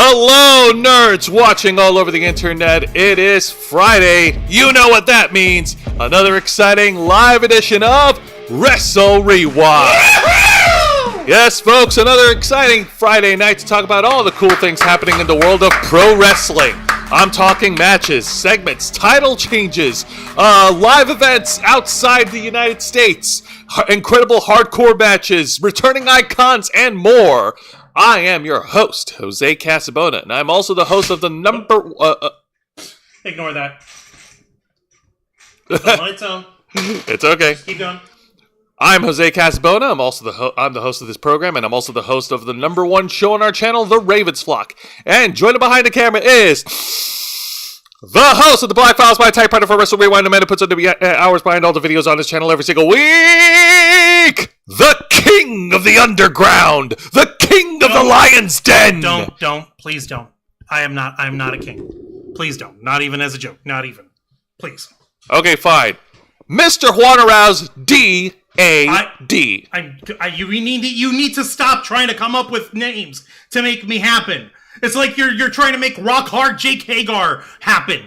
Hello, nerds watching all over the internet. It is Friday. You know what that means. Another exciting live edition of Wrestle Rewind. Yes, folks, another exciting Friday night to talk about all the cool things happening in the world of pro wrestling. I'm talking matches, segments, title changes, live events outside the United States, incredible hardcore matches, returning icons, and more. I am your host, Jose Casabona, and I'm also the host of the Ignore that. It's on its own. It's okay. Keep going. I'm Jose Casabona. I'm the host of this program, and I'm also the host of the number one show on our channel, The Ravens Flock. And joining behind the camera is the host of the Black Files, my typewriter for Wrestle Wrewind. The man who puts on the hours behind all the videos on his channel every single week. The king of the underground. The king of the lion's den. Please don't. I'm not a king. Please don't. Not even as a joke. Not even. Please. Okay, fine. Mr. Juan Arouse, D-A-D. You need to stop trying to come up with names to make me happen. It's like you're trying to make Rock Hard Jake Hagar happen.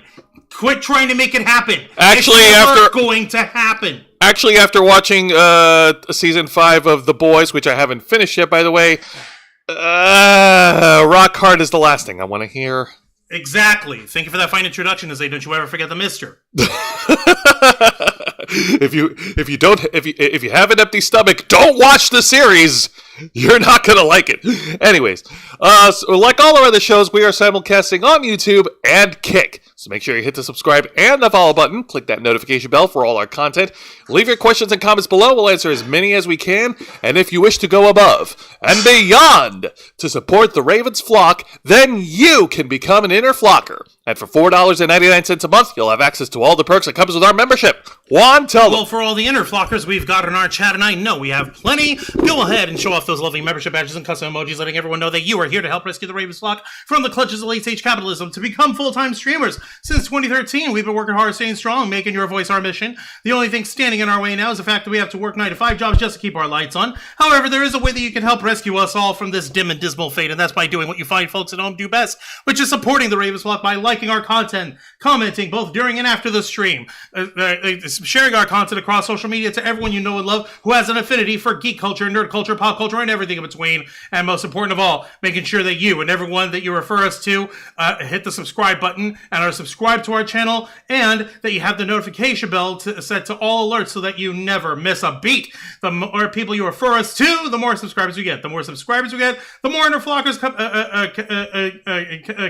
Quit trying to make it happen. It's never going to happen. Actually, after watching season 5 of The Boys, which I haven't finished yet, by the way, Rock Hard is the last thing I want to hear. Exactly. Thank you for that fine introduction to say, don't you ever forget the mister. If you have an empty stomach, don't watch the series. You're not gonna like it. Anyways, so like all our other shows, we are simulcasting on YouTube and Kick. So make sure you hit the subscribe and the follow button. Click that notification bell for all our content. Leave your questions and comments below. We'll answer as many as we can. And if you wish to go above and beyond to support the Ravens Flock, then you can become an inner flocker. And for $4.99 a month, you'll have access to all the perks that comes with our membership. Juan, tell them. Well, for all the inner flockers we've got in our chat, and I know we have plenty, go ahead and show off those lovely membership badges and custom emojis, letting everyone know that you are here to help rescue the Ravens Flock from the clutches of late-stage capitalism to become full-time streamers. Since 2013, we've been working hard, staying strong, making your voice our mission. The only thing standing in our way now is the fact that we have to work 9-to-5 jobs just to keep our lights on. However, there is a way that you can help rescue us all from this dim and dismal fate, and that's by doing what you find folks at home do best, which is supporting the Ravens Flock by liking our content, commenting both during and after the stream, sharing our content across social media to everyone you know and love who has an affinity for geek culture, nerd culture, pop culture, and everything in between. And most important of all, making sure that you and everyone that you refer us to hit the subscribe button and are subscribed to our channel, and that you have the notification bell set to all alerts so that you never miss a beat. The more people you refer us to, the more subscribers we get. The more subscribers we get, the more inner flockers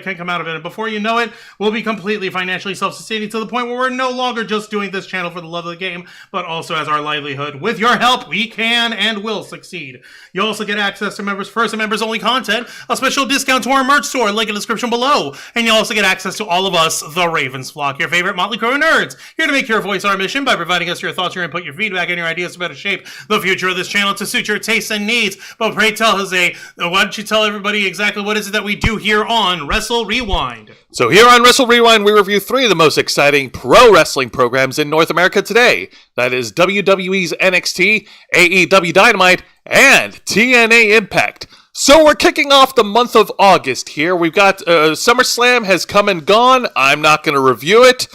can come out of it. And before you know it, we'll be completely financially self-sustaining to the point where we're no longer just doing this channel for the love of the game, but also as our livelihood. With your help, we can and will succeed. You also get access to members first and members only content, a special discount to our merch store, link in the description below, and you also get access to all of us, the Ravens Flock, your favorite motley crew of nerds, here to make your voice our mission by providing us your thoughts, your input, your feedback, and your ideas to better shape the future of this channel to suit your tastes and needs. But pray tell, Jose, why don't you tell everybody exactly what is it that we do here on Wrestle Rewind? So here on Wrestle Rewind, we review 3 of the most exciting pro wrestling programs in North America today. That is WWE's NXT, AEW Dynamite, and TNA Impact. So we're kicking off the month of August here. We've got SummerSlam has come and gone. I'm not going to review it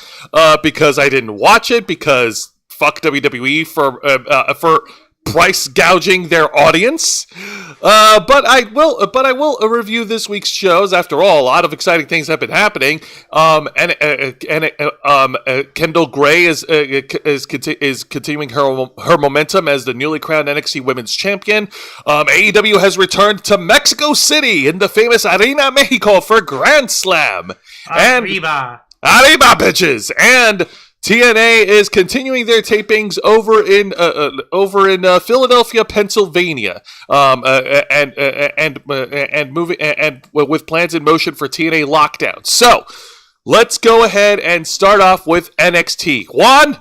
because I didn't watch it, because fuck WWE for price gouging their audience. But I will review this week's shows. After all, a lot of exciting things have been happening. Kendall Gray is continuing her momentum as the newly crowned NXT Women's Champion. AEW has returned to Mexico City in the famous Arena Mexico for Grand Slam. Arriba, bitches! And TNA is continuing their tapings over in Philadelphia, Pennsylvania, and with plans in motion for TNA Lockdown. So let's go ahead and start off with NXT. Juan,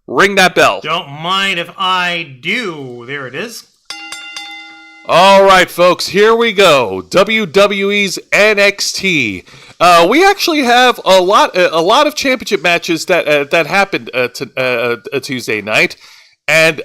ring that bell. Don't mind if I do. There it is. All right, folks, here we go. WWE's NXT. We actually have a lot of championship matches that happened Tuesday night, and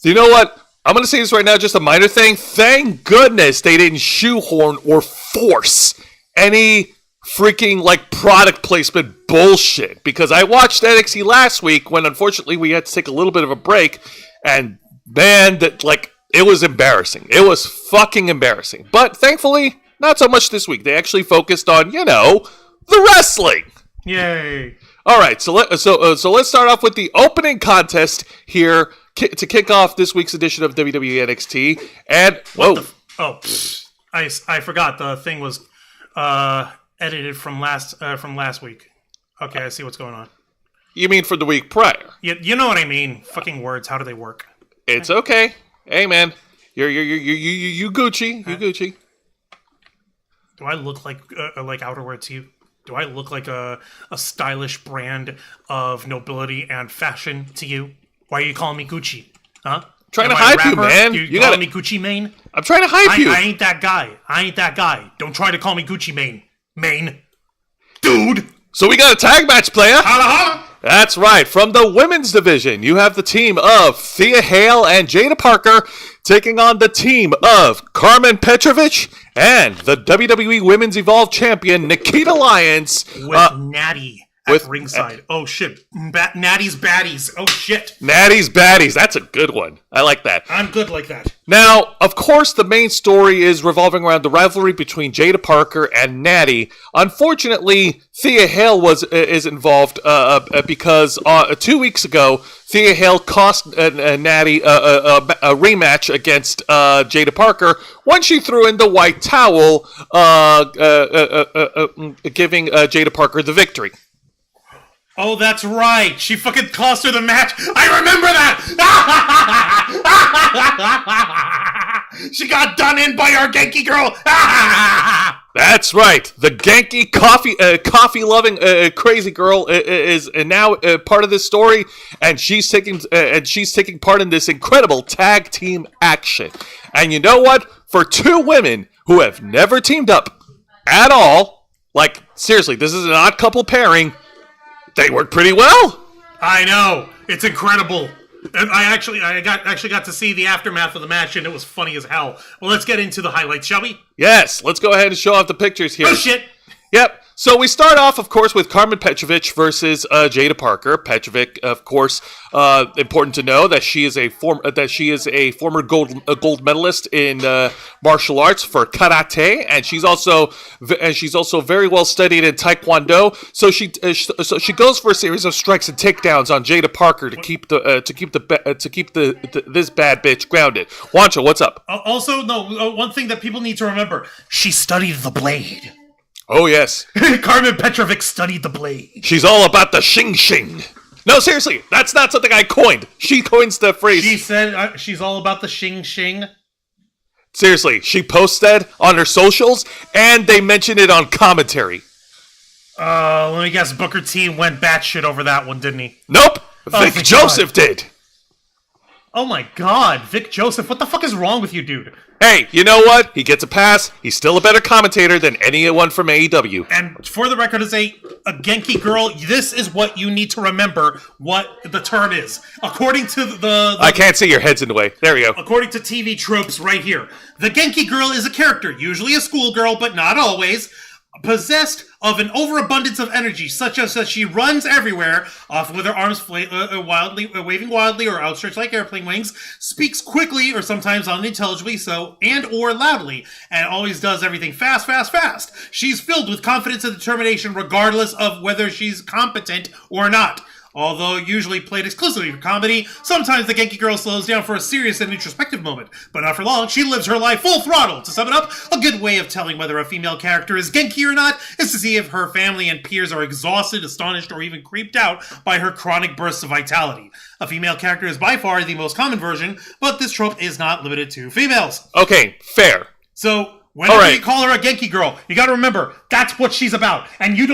you know what? I'm going to say this right now, just a minor thing. Thank goodness they didn't shoehorn or force any freaking, like, product placement bullshit. Because I watched NXT last week when, unfortunately, we had to take a little bit of a break. And, man, that, like, it was embarrassing. It was fucking embarrassing. But, thankfully, not so much this week. They actually focused on, the wrestling. Yay. All right, so let's start off with the opening contest here to kick off this week's edition of WWE NXT. And I forgot the thing was edited from last week. Okay, I see what's going on. You mean for the week prior? You know what I mean. Fucking words. How do they work? It's okay. Hey man, you Gucci. You Gucci. Do I look like outerwear to you? Do I look like a stylish brand of nobility and fashion to you? Why are you calling me Gucci? Huh? Trying to hype you, man. You calling me Gucci Mane? I'm trying to hype you. I ain't that guy. Don't try to call me Gucci Mane. Dude! So we got a tag match, player. Holla holla! That's right. From the women's division, you have the team of Thea Hale and Jada Parker taking on the team of Carmen Petrovic and the WWE Women's Evolved Champion Nikita Lyons. With Natty at ringside. Oh shit. Natty's Baddies. Oh shit. Natty's Baddies. That's a good one. I like that. I'm good like that. Now, of course, the main story is revolving around the rivalry between Jada Parker and Natty. Unfortunately, Thea Hale is involved because 2 weeks ago, Thea Hale cost Natty a rematch against Jada Parker when she threw in the white towel, giving Jada Parker the victory. Oh, that's right. She fucking cost her the match. I remember that. She got done in by our Genki girl. That's right. The Genki coffee-loving crazy girl is now part of this story, and she's taking part in this incredible tag team action. And you know what? For two women who have never teamed up at all, like seriously, this is an odd couple pairing. They work pretty well. I know. It's incredible. And I got to see the aftermath of the match, and it was funny as hell. Well, let's get into the highlights, shall we? Yes, let's go ahead and show off the pictures here. Oh, shit. Yep. So we start off, of course, with Carmen Petrovic versus Jada Parker. Petrovic, of course, important to know that she is a former gold medalist in martial arts for karate, and she's also very well studied in taekwondo. So she goes for a series of strikes and takedowns on Jada Parker to keep this bad bitch grounded. Wancho, what's up? One thing that people need to remember: she studied the blade. Oh, yes. Carmen Petrovic studied the blade. She's all about the shing-shing. No, seriously, that's not something I coined. She coins the phrase. She said she's all about the shing-shing. Seriously, she posts that on her socials, and they mention it on commentary. Let me guess, Booker T went batshit over that one, didn't he? Nope, Vic Joseph did. Oh my god, Vic Joseph, what the fuck is wrong with you, dude? Hey, you know what? He gets a pass. He's still a better commentator than anyone from AEW. And for the record, as a Genki girl, this is what you need to remember what the term is. According to the I can't see, your head's in the way. There we go. According to TV tropes right here. The Genki girl is a character, usually a schoolgirl, but not always, possessed of an overabundance of energy, such as that she runs everywhere, often with her arms waving wildly or outstretched like airplane wings, speaks quickly or sometimes unintelligibly or loudly, and always does everything fast. She's filled with confidence and determination regardless of whether she's competent or not. Although usually played exclusively for comedy, sometimes the Genki girl slows down for a serious and introspective moment. But not for long, she lives her life full throttle. To sum it up, a good way of telling whether a female character is Genki or not is to see if her family and peers are exhausted, astonished, or even creeped out by her chronic bursts of vitality. A female character is by far the most common version, but this trope is not limited to females. Okay, fair. So whenever you call her a Genki girl, you gotta remember, that's what she's about. And you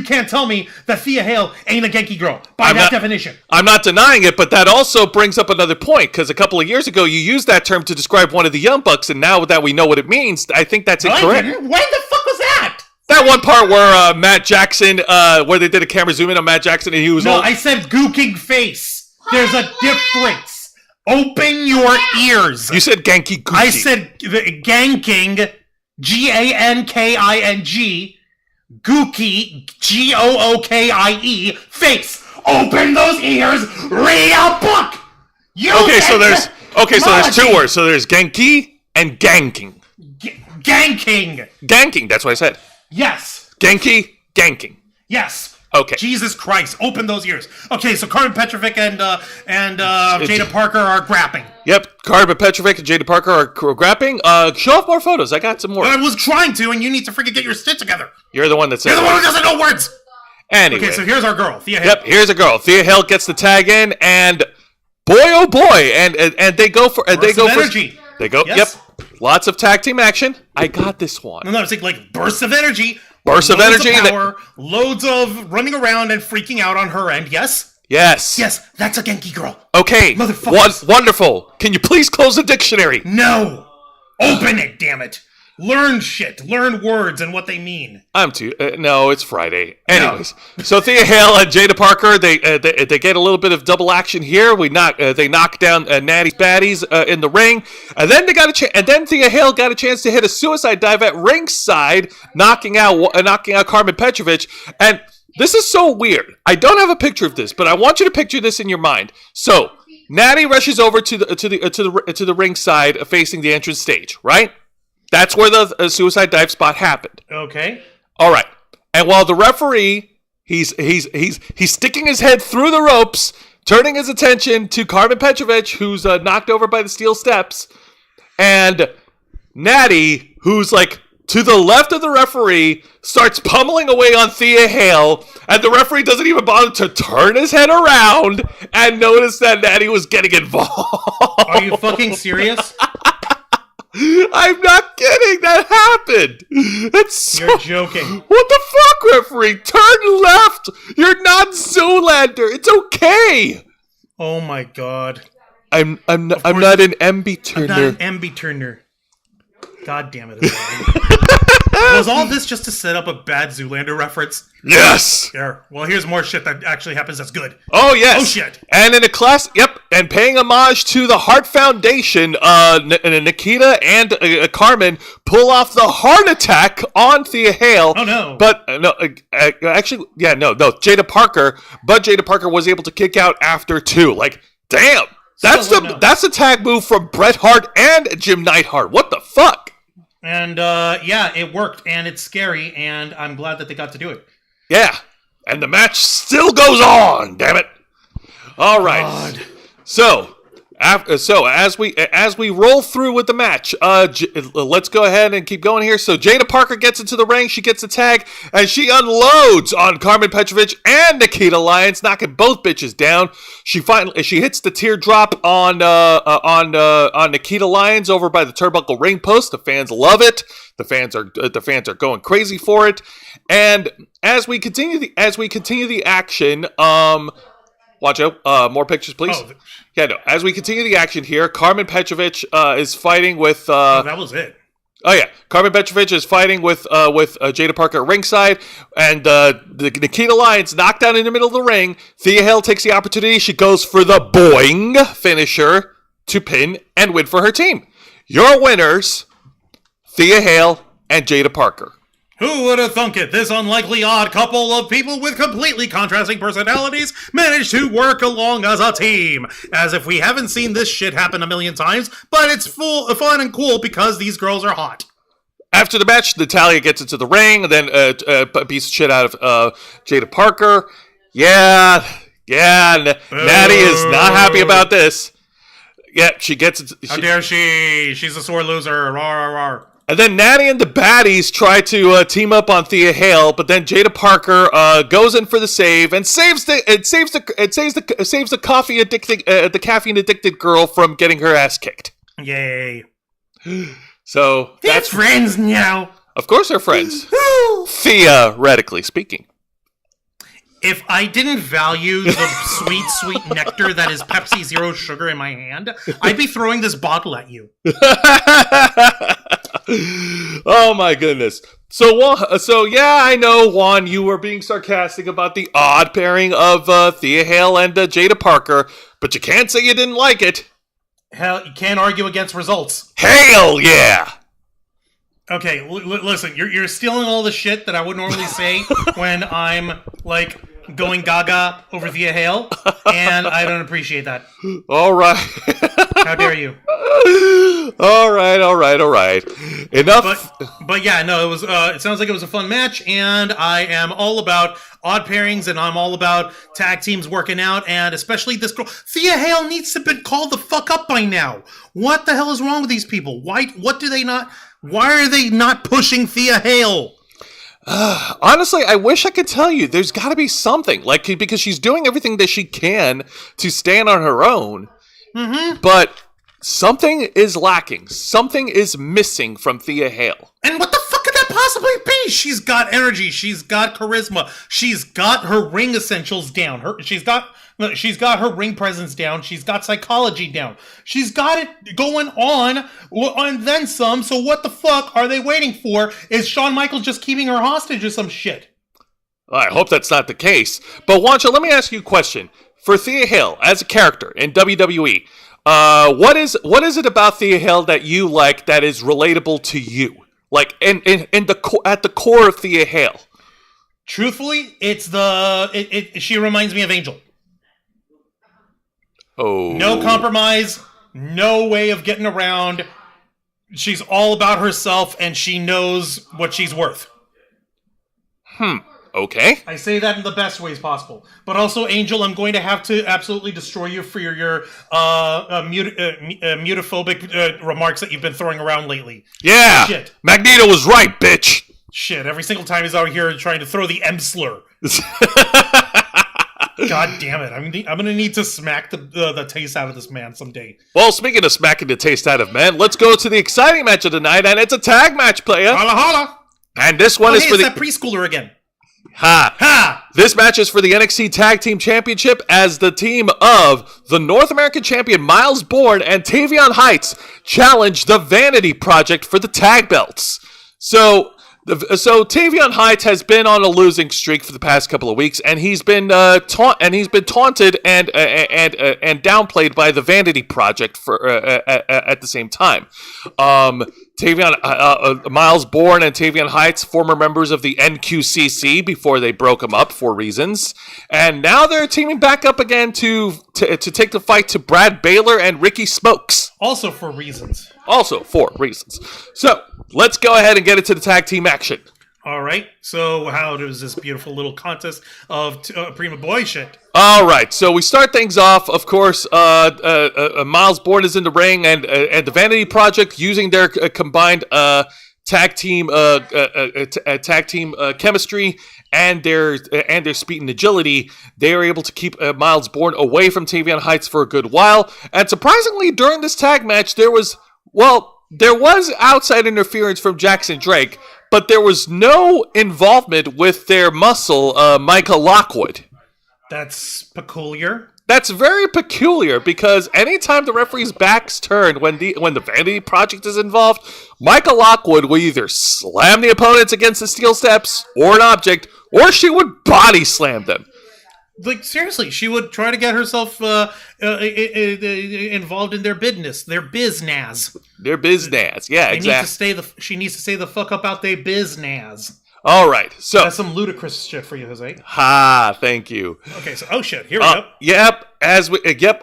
can't tell me that Thea Hale ain't a Genki girl, by that definition. I'm not denying it, but that also brings up another point, because a couple of years ago, you used that term to describe one of the Young Bucks, and now that we know what it means, I think that's incorrect. When the fuck was that? That one part where Matt Jackson, where they did a camera zoom in on Matt Jackson, and he was I said gooking face. There's a difference. Open your ears. You said Genki Gucci. I said ganking, Ganking, Gookie, Gookie, face. Open those ears. Read a book. So there's 2 words. So there's Genki and Ganking. Ganking. Ganking. That's what I said. Yes. Genki, Ganking. Yes. Okay. Jesus Christ, open those ears. Okay, so Carmen Petrovic and Jada Parker are grappling. Yep, Carmen Petrovic and Jada Parker are grappling. Show off more photos. I got some more. I was trying to, and you need to freaking get your shit together. You're the one that said You're the one who doesn't know words. Anyway. Okay, so here's our girl, Thea Hill. Yep, here's a girl. Thea Hill gets the tag in, and boy, oh boy, and they go for energy. They go. Yes. Yep, lots of tag team action. I got this one. No, it's like bursts of energy. Bursts of energy. Loads of power, loads of running around and freaking out on her end. Yes. Yes. Yes, that's a Genki girl. Okay. Motherfuckers. Wonderful. Can you please close the dictionary? No. Open it, damn it. Learn shit. Learn words and what they mean. No, it's Friday. Anyways, So Thea Hill and Jada Parker, they get a little bit of double action here. They knock down Natty's baddies in the ring, and then then Thea Hill got a chance to hit a suicide dive at ringside, knocking out Carmen Petrovic. And this is so weird. I don't have a picture of this, but I want you to picture this in your mind. So Natty rushes over to the ringside, facing the entrance stage, right? That's where the suicide dive spot happened. Okay. All right. And while the referee, he's sticking his head through the ropes, turning his attention to Carmen Petrovic, who's knocked over by the steel steps, and Natty, who's like to the left of the referee, starts pummeling away on Thea Hill, and the referee doesn't even bother to turn his head around and notice that Natty was getting involved. Are you fucking serious? I'm not kidding. That happened. You're joking. What the fuck, referee? Turn left. You're not Zoolander. It's okay. Oh my god. I'm not an MB Turner. I'm not an MB Turner. God damn it. Was all this just to set up a bad Zoolander reference? Yes. There. Well, here's more shit that actually happens that's good. Oh, yes. Oh, shit. And in a class, and paying homage to the Heart Foundation, Nikita and Carmen pull off the heart attack on Thea Hill. Oh, no. But, Jada Parker. But Jada Parker was able to kick out after 2. Like, damn. That's the tag move from Bret Hart and Jim Neidhart. What the fuck? And, it worked, and it's scary, and I'm glad that they got to do it. Yeah, and the match still goes on, damn it. All right. God. So as we roll through with the match, let's go ahead and keep going here. So Jada Parker gets into the ring, she gets a tag, and she unloads on Carmen Petrovic and Nikita Lyons, knocking both bitches down. She hits the teardrop on Nikita Lyons over by the turnbuckle ring post. The fans love it. The fans are going crazy for it. And as we continue the action, watch out, more pictures, please. Oh, as we continue the action here, Carmen Petrovic is fighting with. That was it. Oh yeah, Carmen Petrovic is fighting with Jada Parker at ringside, and the Nikita Lyons knocked down in the middle of the ring. Thea Hill takes the opportunity. She goes for the boing finisher to pin and win for her team. Your winners, Thea Hill and Jada Parker. Who would have thunk it? This unlikely odd couple of people with completely contrasting personalities managed to work along as a team. As if we haven't seen this shit happen a million times, but it's full of fun and cool because these girls are hot. After the match, Natalya gets into the ring, and then beats the shit out of Jada Parker. Yeah, Natty is not happy about this. Yeah, she gets it. How dare she? She's a sore loser. Rawr, rawr, rawr. And then Natty and the baddies try to team up on Thea Hill, but then Jada Parker goes in for the save and saves the caffeine addicted girl from getting her ass kicked. Yay! So they're friends now. Of course, they're friends. Theoretically speaking. If I didn't value the sweet, sweet nectar that is Pepsi Zero Sugar in my hand, I'd be throwing this bottle at you. Oh my goodness. So yeah, I know, Juan, you were being sarcastic about the odd pairing of Thea Hill and Jada Parker, but you can't say you didn't like it. Hell, you can't argue against results. Hell yeah! Okay, listen, you're stealing all the shit that I would normally say when I'm, like, going gaga over Thea Hale, and I don't appreciate that. All right. How dare you? All right. Enough. But yeah, no, it was. It sounds like it was a fun match, and I am all about odd pairings, and I'm all about tag teams working out, and especially this girl. Thea Hale needs to have been called the fuck up by now. What the hell is wrong with these people? Why are they not pushing Thea Hale? Honestly, I wish I could tell you. There's got to be something, like, because she's doing everything that she can to stand on her own. Mm-hmm. But something is lacking. Something is missing from Thea Hale. And what the fuck could that possibly be? She's got energy. She's got charisma. She's got her ring essentials down. She's got her ring presence down. She's got psychology down. She's got it going on and then some. So what the fuck are they waiting for? Is Shawn Michaels just keeping her hostage or some shit? I hope that's not the case. But Wancho, let me ask you a question. For Thea Hale, as a character in WWE, what is it about Thea Hale that you like that is relatable to you? Like at the core of Thea Hale. Truthfully, she reminds me of Angel. Oh. No compromise, no way of getting around. She's all about herself, and she knows what she's worth. Okay. I say that in the best ways possible. But also, Angel, I'm going to have to absolutely destroy you for your mutaphobic remarks that you've been throwing around lately. Yeah. Shit. Magneto was right, bitch. Shit. Every single time he's out here trying to throw the M slur. God damn it. I'm going to need to smack the taste out of this man someday. Well, speaking of smacking the taste out of men, let's go to the exciting match of the night, and it's a tag match, player. Holla, holla. And this one is for that preschooler again. Ha! This match is for the NXT Tag Team Championship as the team of the North American champion Miles Bourne and Tavion Heights challenge the Vanity Project for the tag belts. So Tavion Heights has been on a losing streak for the past couple of weeks, and he's been taunted and downplayed by the Vanity Project for at the same time. Miles Bourne and Tavion Heights, former members of the NQCC before they broke them up for reasons, and now they're teaming back up again to take the fight to Brad Baylor and Ricky Smokes. Also for reasons. So, let's go ahead and get into the tag team action. All right. So, how does this beautiful little contest of Prima Boy shit? All right. So, we start things off, of course, Miles Bourne is in the ring, and the Vanity Project, using their combined tag team chemistry and their speed and agility, they are able to keep Miles Bourne away from Tavion Heights for a good while. And surprisingly, during this tag match, there was outside interference from Jackson Drake, but there was no involvement with their muscle, Micah Lockwood. That's peculiar. That's very peculiar, because anytime the referee's back's turned when the Vanity Project is involved, Micah Lockwood will either slam the opponents against the steel steps or an object, or she would body slam them. Like, seriously, she would try to get herself involved in their business, their biznaz. Their biznaz, yeah, exactly. She needs to stay the fuck up out their biznaz. All right, so that's some ludicrous shit for you, Jose. Ha! Thank you. Okay, so here we go. Yep.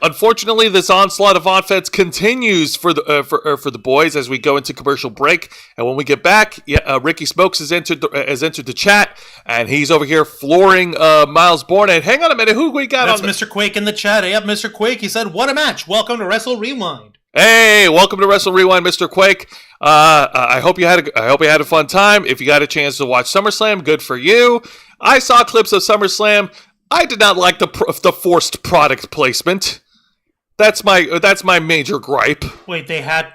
Unfortunately, this onslaught of offense continues for the boys as we go into commercial break, and when we get back, Ricky Smokes has entered the chat, and he's over here flooring Miles Bourne. And hang on a minute, who we got? That's Mr. Quake in the chat. Yep, Mr. Quake. He said, "What a match! Welcome to Wrestle Rewind." Hey, welcome to Wrestle Rewind, Mr. Quake. I hope you had a fun time. If you got a chance to watch SummerSlam, good for you. I saw clips of SummerSlam. I did not like the forced product placement. That's my major gripe. Wait, they had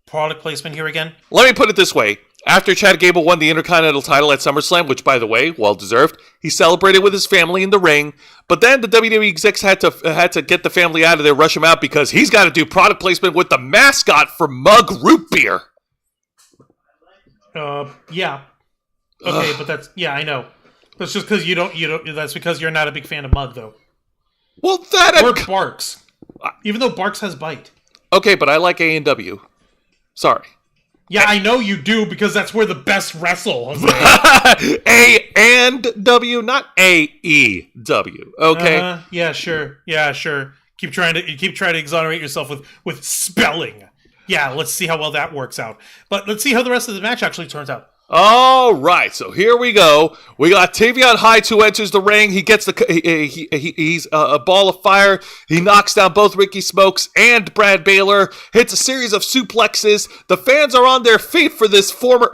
product placement here again? Let me put it this way. After Chad Gable won the Intercontinental title at SummerSlam, which, by the way, well-deserved, he celebrated with his family in the ring, but then the WWE execs had to get the family out of there, rush him out, because he's got to do product placement with the mascot for Mug Root Beer. Yeah. Okay, but that's... Yeah, I know. That's just because you don't... That's because you're not a big fan of Mug, though. Well, that... Or Barks. Even though Barks has bite. Okay, but I like A&W. Sorry. Yeah, I know you do because that's where the best wrestle. A and W, not AEW. Okay. Yeah, sure. Keep trying to exonerate yourself with spelling. Yeah, let's see how well that works out. But let's see how the rest of the match actually turns out. All right, so here we go. We got Tavion Heights who enters the ring. He gets he's a ball of fire. He knocks down both Ricky Smokes and Brad Baylor. Hits a series of suplexes. The fans are on their feet for this former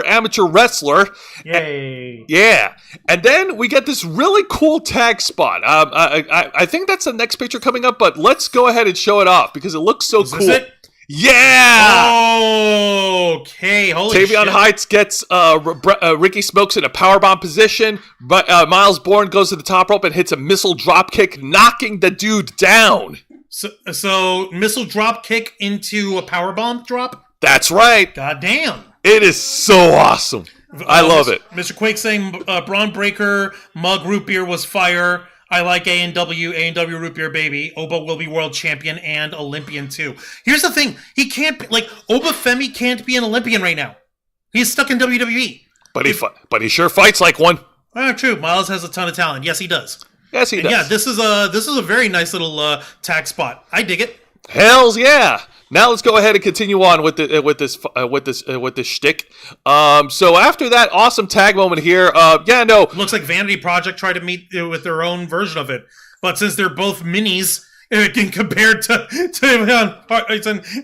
amateur wrestler. Yay! Yeah, and then we get this really cool tag spot. I think that's the next picture coming up, but let's go ahead and show it off because it looks so cool. Is this it? Yeah! Okay, holy shit. Tavion Heights gets Ricky Smokes in a powerbomb position. But Miles Bourne goes to the top rope and hits a missile drop kick, knocking the dude down. So missile drop kick into a powerbomb drop? That's right. God damn. It is so awesome. I love it. Mr. Quake saying Braun Breaker, Mug Root Beer was fire. I like A&W Root Beer Baby. Oba will be world champion and Olympian too. Here's the thing. He can't, Oba Femi can't be an Olympian right now. He's stuck in WWE. But he sure fights like one. True. Miles has a ton of talent. Yes, he does. Yes, he does. Yeah, this is a very nice little tag spot. I dig it. Hells yeah! Now let's go ahead and continue on with this shtick. So after that awesome tag moment here, Looks like Vanity Project tried to meet with their own version of it, but since they're both minis compared to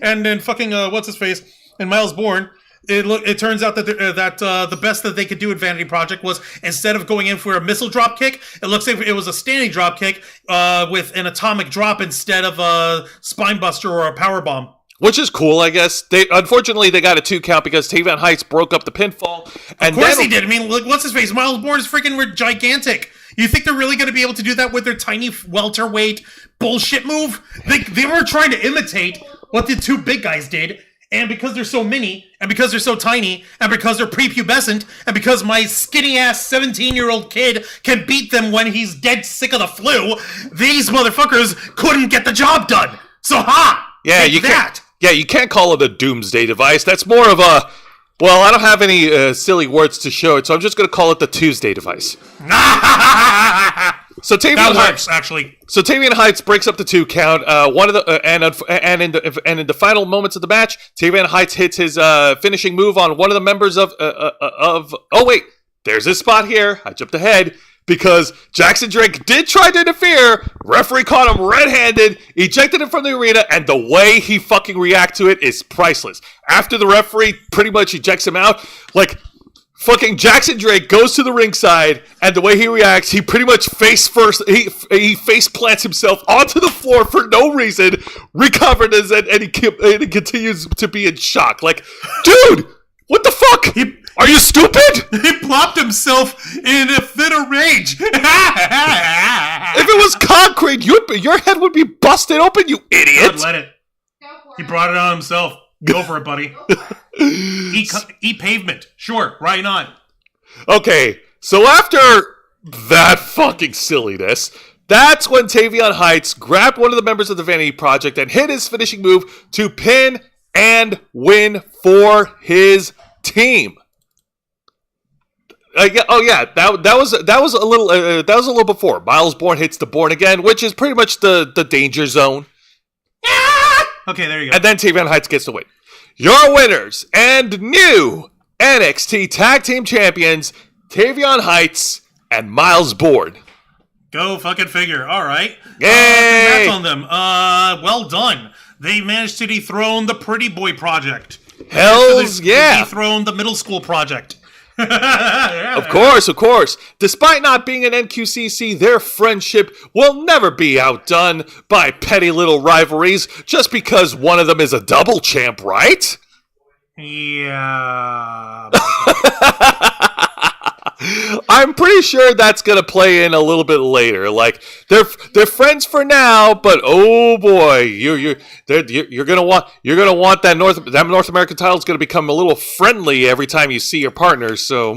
and then fucking what's his face and Miles Bourne. It turns out that the best that they could do at Vanity Project was instead of going in for a missile drop kick, it looks like it was a standing drop kick with an atomic drop instead of a spine buster or a power bomb. Which is cool, I guess. Unfortunately, they got a 2 count because Tavion Heights broke up the pinfall. Of course he did. I mean, what's his face? Miles Bourne is freaking gigantic. You think they're really going to be able to do that with their tiny welterweight bullshit move? They were trying to imitate what the 2 big guys did. And because they're so mini, and because they're so tiny, and because they're prepubescent, and because my skinny-ass 17-year-old kid can beat them when he's dead sick of the flu, these motherfuckers couldn't get the job done. So, Yeah, you can't. Yeah, you can't call it a doomsday device. That's more of a... Well, I don't have any silly words to show it, so I'm just going to call it the Tuesday device. So Tavion Heights actually. So Tavion Heights breaks up the 2 count. One of the and in the final moments of the match, Tavion Heights hits his finishing move on one of the members of. Oh wait, there's this spot here. I jumped ahead because Jackson Drake did try to interfere. Referee caught him red-handed, ejected him from the arena, and the way he fucking reacts to it is priceless. After the referee pretty much ejects him out, fucking Jackson Drake goes to the ringside, and the way he reacts, he pretty much he face plants himself onto the floor for no reason, recovered and he continues to be in shock. Dude, what the fuck? Are you stupid? He plopped himself in a fit of rage. If it was concrete, your head would be busted open, you idiot. God, let it. He brought it on himself. Go for it, buddy. Eat pavement. Sure, right on. Okay, so after that fucking silliness, that's when Tavion Heights grabbed one of the members of the Vanity Project and hit his finishing move to pin and win for his team. That was a little before Miles Bourne hits the Bourne again, which is pretty much the danger zone. Okay, there you go. And then Tavion Heights gets the win. Your winners and new NXT Tag Team Champions, Tavion Heights and Miles Bourne. Go fucking figure. All right. Yay! Congrats on them. Well done. They managed to dethrone the Pretty Boy Project. Hells yeah. Dethrone the Middle School Project. Of course. Despite not being an NQCC, their friendship will never be outdone by petty little rivalries just because one of them is a double champ, right? Yeah. I'm pretty sure that's gonna play in a little bit later. They're friends for now, but oh boy, you're gonna want that North American title is gonna become a little friendly every time you see your partner. So,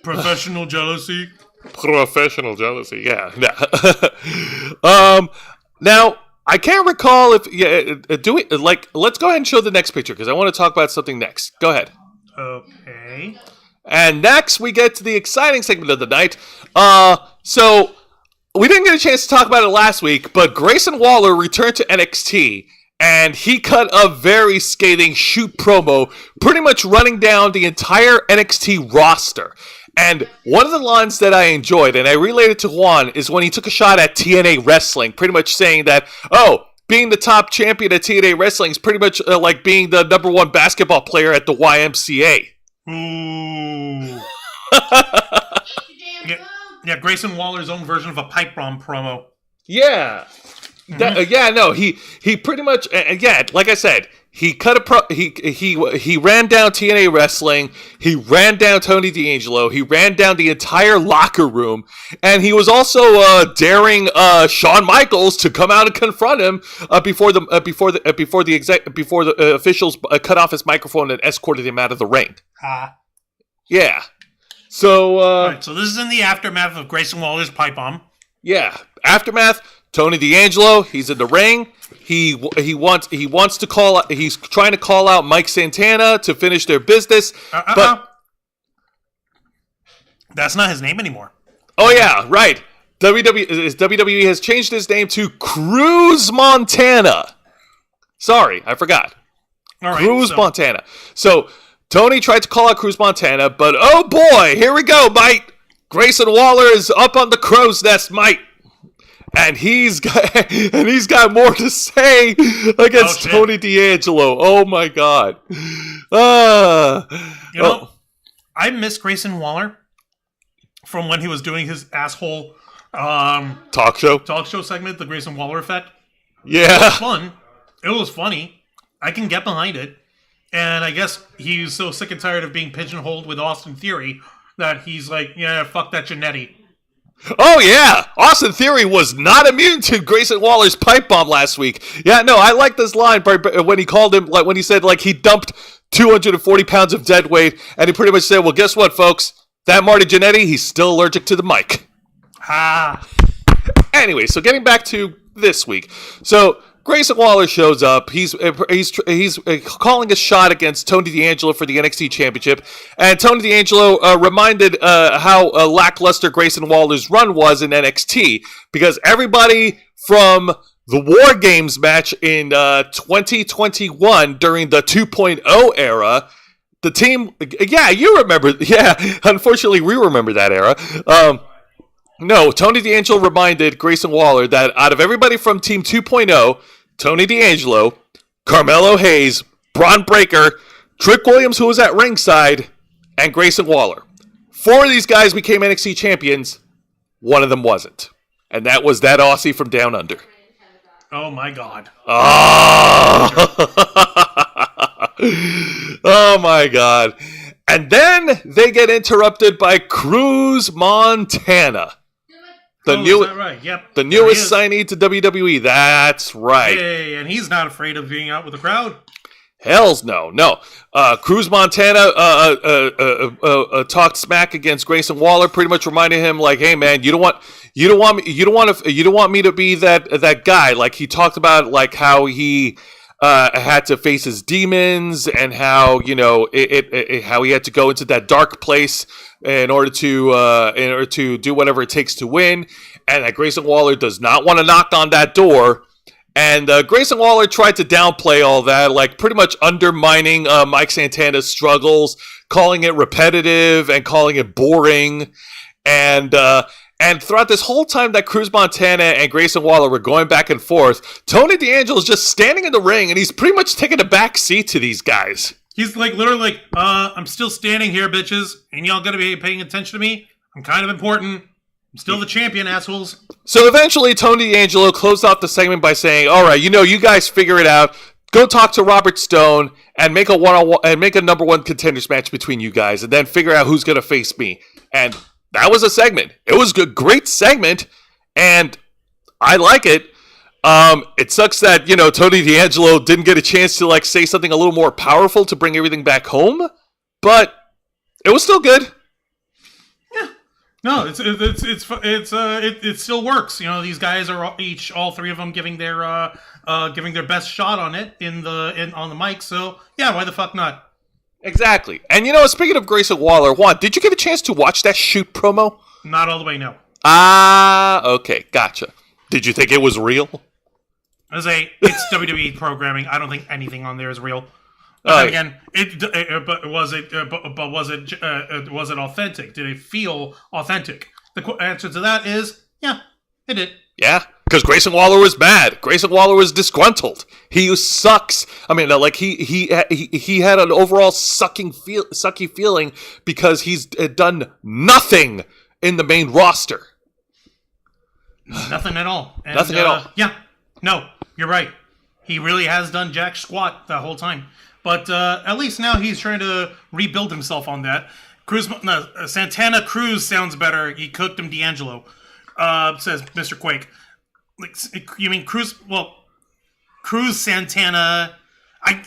professional jealousy. Professional jealousy, yeah. Now I can't recall if do we like. Let's go ahead and show the next picture because I want to talk about something next. Go ahead. Okay. And next we get to the exciting segment of the night. So we didn't get a chance to talk about it last week, but Grayson Waller returned to NXT. And he cut a very scathing shoot promo, pretty much running down the entire NXT roster. And one of the lines that I enjoyed, and I relayed it to Juan, is when he took a shot at TNA Wrestling, pretty much saying that, being the top champion at TNA Wrestling is pretty much like being the number one basketball player at the YMCA. Ooh. yeah, Grayson Waller's own version of a pipe bomb promo. Yeah. He pretty much, again, like I said, he cut he ran down TNA Wrestling, he ran down Tony D'Angelo, he ran down the entire locker room, and he was also daring Shawn Michaels to come out and confront him before the officials cut off his microphone and escorted him out of the ring. Yeah. So right, so this is in the aftermath of Grayson Waller's pipe bomb. Yeah, aftermath. Tony D'Angelo, he's in the ring. He wants to call out. He's trying to call out Mike Santana to finish their business, but that's not his name anymore. Oh yeah, right. WWE has changed his name to Cruz Montana. Sorry, I forgot. All right, Cruz Montana. So Tony tried to call out Cruz Montana, but oh boy, here we go, Mike. Grayson Waller is up on the crow's nest, Mike. And he's got more to say against Tony D'Angelo. Oh my God! I miss Grayson Waller from when he was doing his asshole talk show segment, the Grayson Waller Effect. Yeah, it was fun. It was funny. I can get behind it. And I guess he's so sick and tired of being pigeonholed with Austin Theory that he's like, yeah, fuck that Jannetty. Oh, yeah. Austin Theory was not immune to Grayson Waller's pipe bomb last week. Yeah, no, I like this line when he called him, like when he said, like, he dumped 240 pounds of dead weight, and he pretty much said, well, guess what, folks? That Marty Jannetty, he's still allergic to the mic. Anyway, so getting back to this week. So Grayson Waller shows up. He's calling a shot against Tony D'Angelo for the NXT Championship, and Tony D'Angelo reminded how lackluster Grayson Waller's run was in NXT because everybody from the War Games match in 2021 during the 2.0 era, the team, yeah, you remember, yeah, unfortunately we remember that era. No, Tony D'Angelo reminded Grayson Waller that out of everybody from Team 2.0, Tony D'Angelo, Carmelo Hayes, Bron Breakker, Trick Williams, who was at ringside, and Grayson Waller. 4 of these guys became NXT champions. One of them wasn't. And that was that Aussie from Down Under. Oh, my God. Oh, my God. And then they get interrupted by Cruz Montana. The newest signee to WWE. That's right. Hey, and he's not afraid of being out with the crowd. Hells no. Cruz Montana talked smack against Grayson Waller, pretty much reminding him like, "Hey man, you don't want me to be that guy." Like he talked about like how he had to face his demons and how how he had to go into that dark place in order to do whatever it takes to win, and that Grayson Waller does not want to knock on that door. And Grayson Waller tried to downplay all that, like pretty much undermining Mike Santana's struggles, calling it repetitive and calling it boring. And throughout this whole time that Cruz Montana and Grayson Waller were going back and forth, Tony D'Angelo is just standing in the ring, and he's pretty much taking a back seat to these guys. He's like literally like, I'm still standing here, bitches, and y'all gotta be paying attention to me. I'm kind of important. I'm still the champion, assholes. So eventually, Tony D'Angelo closed off the segment by saying, "All right, you guys figure it out. Go talk to Robert Stone and make a one-on-one and make a number one contenders match between you guys, and then figure out who's gonna face me." And that was a segment. It was a great segment, and I like it. It sucks that, Tony D'Angelo didn't get a chance to, like, say something a little more powerful to bring everything back home, but it was still good. Yeah. No, it still works. You know, these guys are all three of them giving their best shot on it on the mic. So yeah, why the fuck not? Exactly. And you know, speaking of Grayson Waller, Juan, did you get a chance to watch that shoot promo? Not all the way, no. Ah, okay, gotcha. Did you think it was real? It's WWE programming. I don't think anything on there is real. But again, was it authentic? Did it feel authentic? The answer to that is, yeah, it did. Yeah, because Grayson Waller was mad. Grayson Waller was disgruntled. He sucks. I mean, like he had an overall sucky feeling because he's done nothing in the main roster. Nothing at all. And, nothing at all. Yeah, no, you're right. He really has done jack squat the whole time. But at least now he's trying to rebuild himself on that. Santana Cruz sounds better. He cooked him D'Angelo, says Mr. Quake. Like, you mean Cruz? Well, Cruz Santana. I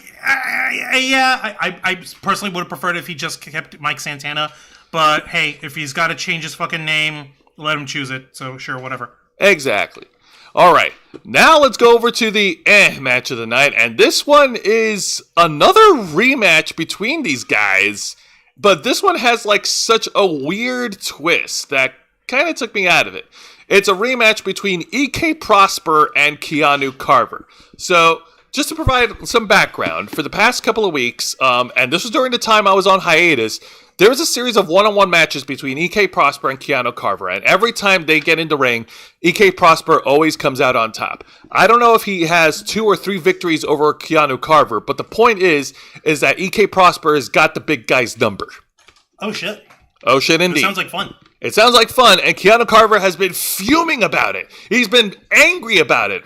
personally would have preferred if he just kept Mike Santana. But hey, if he's got to change his fucking name, let him choose it. So sure, whatever. Exactly. All right, now let's go over to the match of the night, and this one is another rematch between these guys, but this one has like such a weird twist that kind of took me out of it. It's a rematch between EK Prosper and Keanu Carver. So, just to provide some background, for the past couple of weeks, and this was during the time I was on hiatus, there was a series of one-on-one matches between EK Prosper and Keanu Carver, and every time they get in the ring, EK Prosper always comes out on top. I don't know if he has 2 or 3 victories over Keanu Carver, but the point is that EK Prosper has got the big guy's number. Oh shit. Oh shit indeed. It sounds like fun. It sounds like fun, and Keanu Carver has been fuming about it. He's been angry about it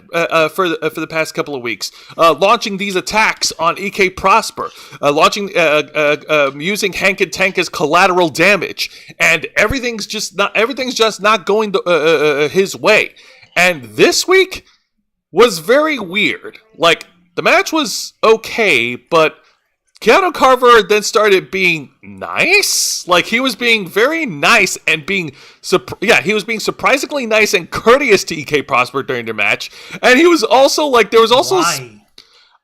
for the past couple of weeks, launching these attacks on EK Prosper, using Hank and Tank as collateral damage, and everything's just not going his way. And this week was very weird. Like, the match was okay, but Keanu Carver then started being nice. Like, he was being very nice and he was being surprisingly nice and courteous to EK Prosper during the match. And he was also like, there was also... Why?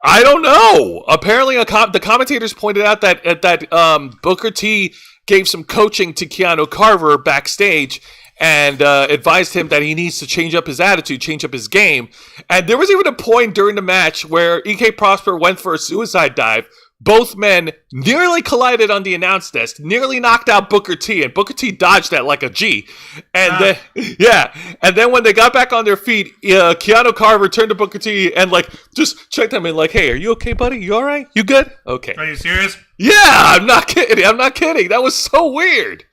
I don't know. Apparently, the commentators pointed out that Booker T gave some coaching to Keanu Carver backstage and advised him that he needs to change up his attitude, change up his game. And there was even a point during the match where EK Prosper went for a suicide dive. Both men nearly collided on the announce desk, nearly knocked out Booker T, and Booker T dodged that like a G. And then when they got back on their feet, Keanu Carver turned to Booker T and like just checked him in, like, "Hey, are you okay, buddy? You all right? You good? Okay." Are you serious? Yeah, I'm not kidding. That was so weird.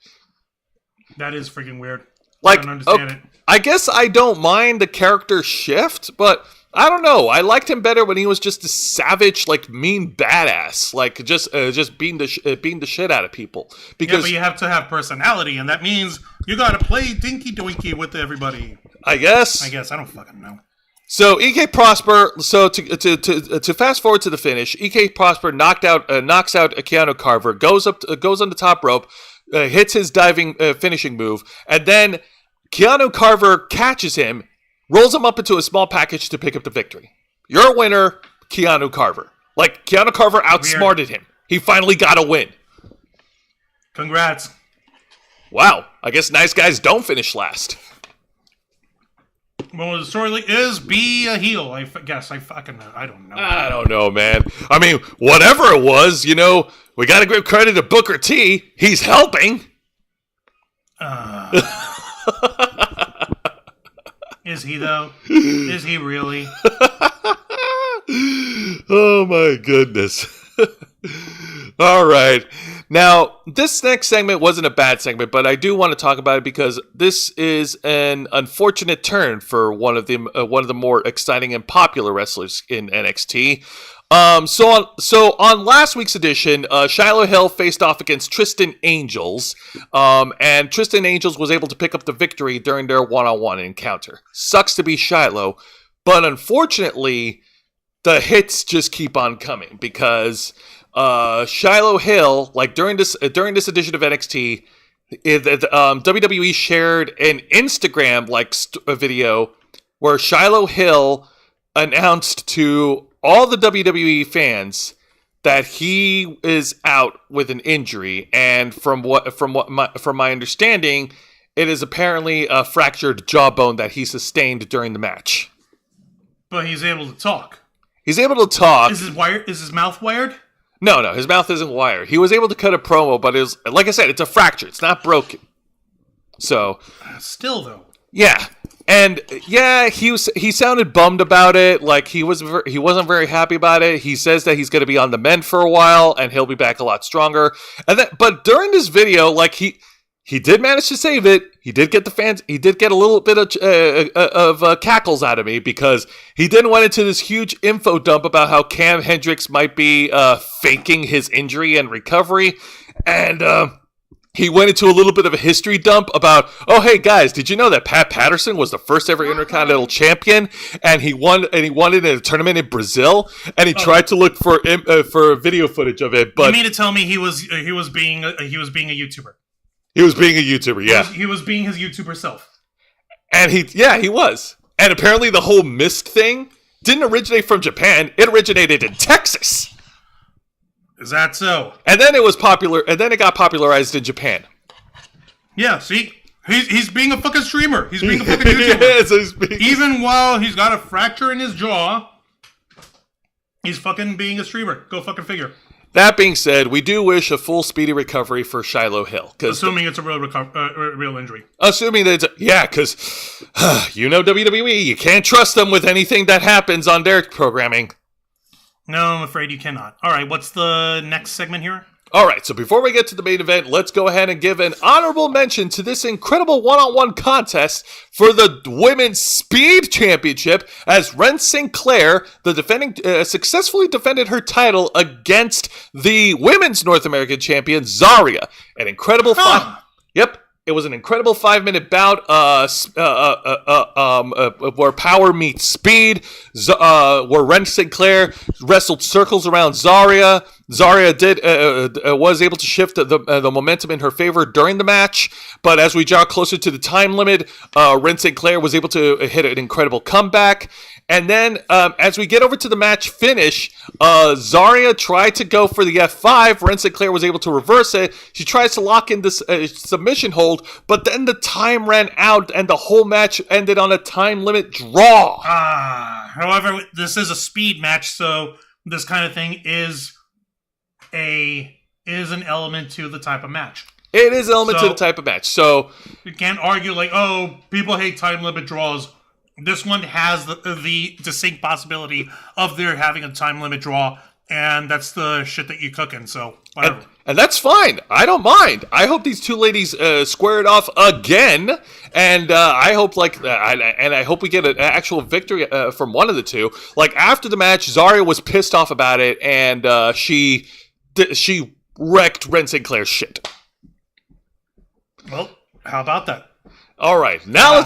That is freaking weird. Like, I don't understand it. I guess I don't mind the character shift, but I don't know. I liked him better when he was just a savage, like, mean badass, like just beating the shit out of people. Because but you have to have personality, and that means you got to play dinky doinky with everybody. I guess I don't fucking know. So EK Prosper. So to fast forward to the finish, EK Prosper knocks out Keanu Carver, goes on the top rope, hits his diving finishing move, and then Keanu Carver catches him, rolls him up into a small package to pick up the victory. Your winner, Keanu Carver. Like, Keanu Carver outsmarted him. He finally got a win. Congrats. Wow. I guess nice guys don't finish last. Well, the story is be a heel. I guess. I don't know. I don't know, man. I mean, whatever it was, we got to give credit to Booker T. He's helping. Is he, though? Is he really? Oh, my goodness. All right. Now, this next segment wasn't a bad segment, but I do want to talk about it because this is an unfortunate turn for one of the more exciting and popular wrestlers in NXT. So on last week's edition, Shiloh Hill faced off against Tristan Angels, and Tristan Angels was able to pick up the victory during their one-on-one encounter. Sucks to be Shiloh, but unfortunately, the hits just keep on coming because Shiloh Hill, like during this edition of NXT, WWE shared an Instagram video where Shiloh Hill announced to all the WWE fans that he is out with an injury, and from my understanding, it is apparently a fractured jawbone that he sustained during the match. But he's able to talk. He's able to talk. Is his mouth wired? No, his mouth isn't wired. He was able to cut a promo, but it was, like I said, it's a fracture. It's not broken. So, still though. Yeah. And yeah, he sounded bummed about it. Like he wasn't very happy about it. He says that he's going to be on the mend for a while and he'll be back a lot stronger. But during this video, like he did manage to save it. He did get the fans. He did get a little bit of cackles out of me because he then went into this huge info dump about how Cam Hendricks might be faking his injury and recovery, and he went into a little bit of a history dump about, oh hey guys, did you know that Pat Patterson was the first ever Intercontinental Champion, and he won it in a tournament in Brazil, and he tried to look for video footage of it, but you mean to tell me he was being a YouTuber? He was being a YouTuber, yeah. He was being his YouTuber self. And he was. And apparently the whole mist thing didn't originate from Japan. It originated in Texas. Is that so? And then it got popularized in Japan. Yeah, see? He's being a fucking streamer. He's being a fucking YouTuber. Even while he's got a fracture in his jaw, he's fucking being a streamer. Go fucking figure. That being said, we do wish a full speedy recovery for Shiloh Hill. Assuming it's a real injury. Assuming that because WWE, you can't trust them with anything that happens on their programming. No, I'm afraid you cannot. All right, what's the next segment here? All right, so before we get to the main event, let's go ahead and give an honorable mention to this incredible one-on-one contest for the Women's Speed Championship, as Ren Sinclair, the defending, successfully defended her title against the Women's North American Champion, Zarya. An incredible Yep. It was an incredible 5-minute bout where power meets speed, where Ren Sinclair wrestled circles around Zarya. Zarya was able to shift the momentum in her favor during the match, but as we draw closer to the time limit, Ren Sinclair was able to hit an incredible comeback. And then, as we get over to the match finish, Zarya tried to go for the F5. Ren Sinclair was able to reverse it. She tries to lock in this submission hold, but then the time ran out, and the whole match ended on a time limit draw. However, this is a speed match, so this kind of thing is an element to the type of match. It is an element to the type of match. So you can't argue like, oh, people hate time limit draws. This one has the distinct possibility of there having a time limit draw, and that's the shit that you're cooking, so whatever. And that's fine. I don't mind. I hope these two ladies square it off again, and I hope I hope we get an actual victory from one of the two. Like after the match, Zarya was pissed off about it, and she wrecked Ren Sinclair's shit. Well, how about that? All right, now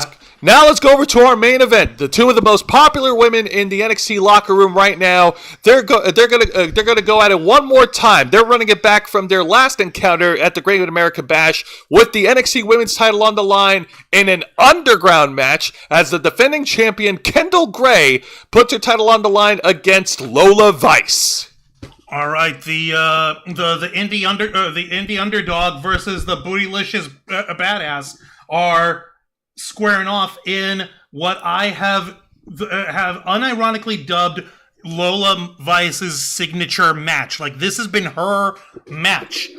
let's go over to our main event. The two of the most popular women in the NXT locker room right now. They're gonna go at it one more time. They're running it back from their last encounter at the Great American Bash with the NXT Women's title on the line in an underground match, as the defending champion Kendall Gray puts her title on the line against Lola Vice. All right, the indie underdog versus the bootylicious badass are squaring off in what I have unironically dubbed Lola Vice's signature match. Like, this has been her match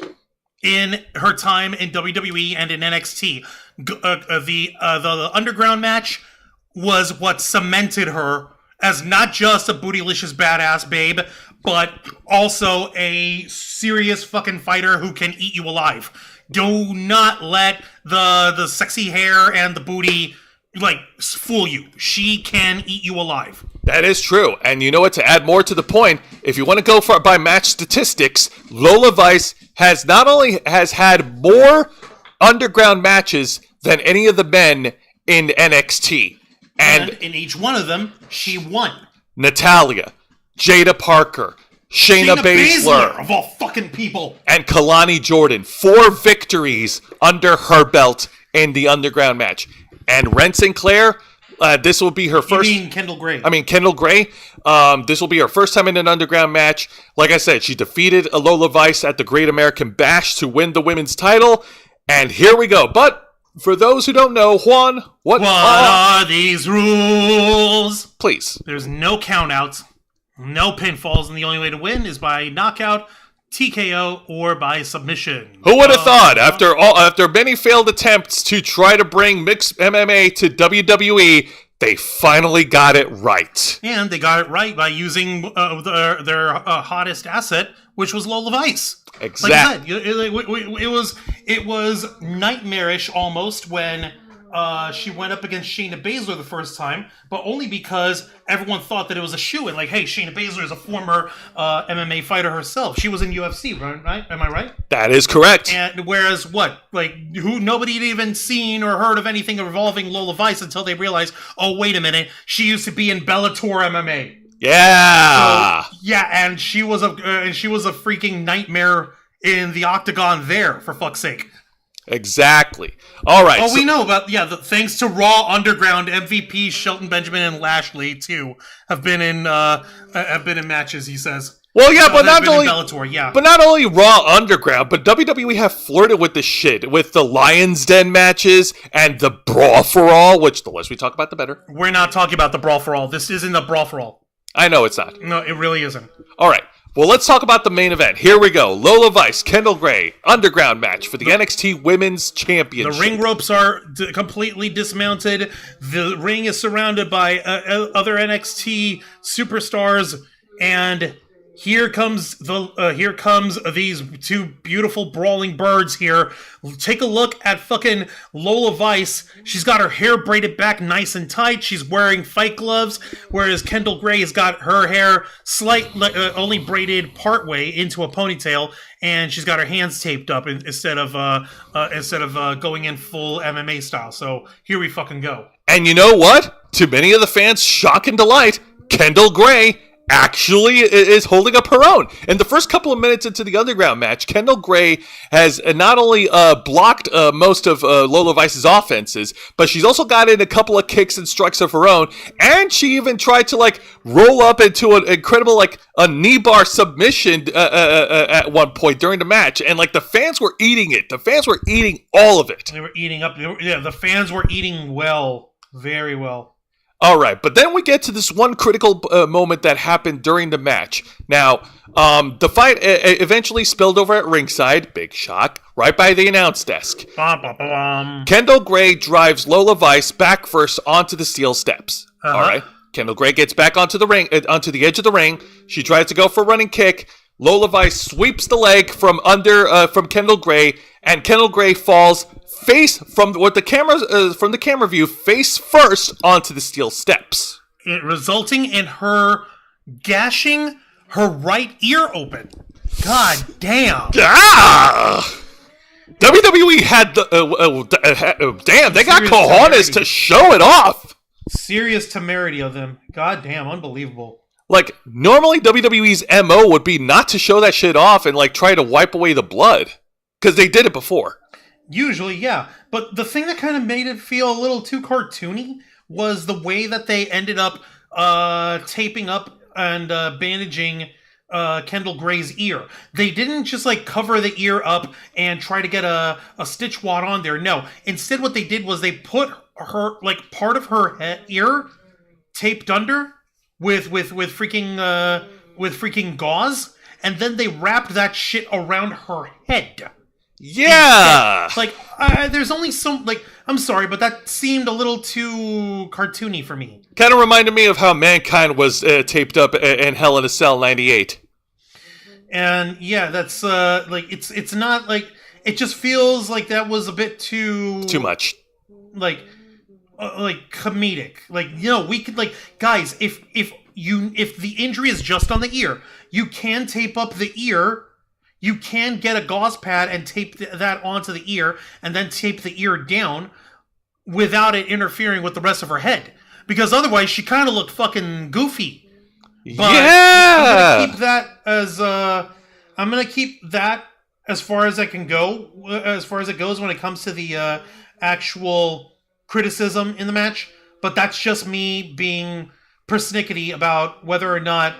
in her time in WWE and in NXT. The underground match was what cemented her as not just a bootylicious badass babe, but also a serious fucking fighter who can eat you alive. Do not let the sexy hair and the booty fool you. She can eat you alive. That is true. And you know what? To add more to the point, if you want to go by match statistics, Lola Vice has had more underground matches than any of the men in NXT. And in each one of them, she won. Natalya, Jada Parker, Shayna Baszler, of all fucking people, and Kalani Jordan. 4 victories under her belt in the Underground match. And Ren Sinclair, this will be her first... You mean Kendall Gray. Kendall Gray. This will be her first time in an Underground match. Like I said, she defeated Lola Vice at the Great American Bash to win the women's title. And here we go. But for those who don't know, Juan, what are these rules? Please. There's no countouts, no pinfalls, and the only way to win is by knockout, TKO, or by submission. Who would have thought, after many failed attempts to try to bring mixed MMA to WWE, they finally got it right. And they got it right by using their hottest asset, which was Lola Vice. Exactly. Like I said, it was nightmarish almost when she went up against Shayna Baszler the first time, but only because everyone thought that it was a shoo-in. Like, hey, Shayna Baszler is a former MMA fighter herself. She was in UFC, right? Am I right? That is correct. And whereas nobody had even seen or heard of anything involving Lola Vice until they realized, oh, wait a minute, she used to be in Bellator MMA. Yeah. So, yeah, and she was a freaking nightmare in the octagon there, for fuck's sake. Exactly. All right. We know about thanks to Raw Underground, MVP Shelton Benjamin and Lashley too have been in matches. He says. Well, yeah, but not only Bellator, yeah. But not only Raw Underground, but WWE have flirted with this shit with the Lions Den matches and the Brawl for All, which the less we talk about, the better. We're not talking about the Brawl for All. This isn't a Brawl for All. I know it's not. No, it really isn't. All right. Well, let's talk about the main event. Here we go. Lola Vice, Kendall Gray, Underground match for the NXT Women's Championship. The ring ropes are completely dismounted. The ring is surrounded by other NXT superstars, and here comes these 2 beautiful brawling birds here. Take a look at fucking Lola Vice. She's got her hair braided back nice and tight. She's wearing fight gloves, whereas Kendall Gray has got her hair only braided partway into a ponytail, and she's got her hands taped up instead of going in full MMA style. So here we fucking go. And you know what? To many of the fans' shock and delight, Kendall Gray actually is holding up her own. In the first couple of minutes into the Underground match, Kendall Gray has not only blocked most of Lola Vice's offenses, but she's also got in a couple of kicks and strikes of her own, and she even tried to roll up into an incredible a knee bar submission at one point during the match, and the fans were eating it. The fans were eating all of it. They were eating up. The fans were eating well, very well. All right, but then we get to this one critical moment that happened during the match. Now, the fight eventually spilled over at ringside, big shock, right by the announce desk. Kendall Gray drives Lola Vice back first onto the steel steps. All right, Kendall Gray gets back onto the ring, onto the edge of the ring. She tries to go for a running kick. Lola Vice sweeps the leg from Kendall Gray, and Kendall Gray falls face from the camera view, face first onto the steel steps, resulting in her gashing her right ear open. God damn! WWE had the damn. They got cojones to show it off. Serious temerity of them. God damn, unbelievable. Normally WWE's MO would be not to show that shit off and try to wipe away the blood, because they did it before. Usually, yeah. But the thing that kind of made it feel a little too cartoony was the way that they ended up taping up and bandaging Kendall Gray's ear. They didn't just cover the ear up and try to get a stitch wad on there. No. Instead, what they did was they put her part of her ear taped under with freaking gauze, and then they wrapped that shit around her head. Yeah. There's only some I'm sorry, but that seemed a little too cartoony for me. Kind of reminded me of how Mankind was taped up in Hell in a Cell 98. And yeah, that's it's not it just feels like that was a bit too much. Comedic. We could guys, if the injury is just on the ear, you can tape up the ear. You can get a gauze pad and tape that onto the ear and then tape the ear down without it interfering with the rest of her head. Because otherwise, she kind of looked fucking goofy But yeah, I'm gonna keep that as far as I can go, as far as it goes when it comes to the actual criticism in the match. But that's just me being persnickety about whether or not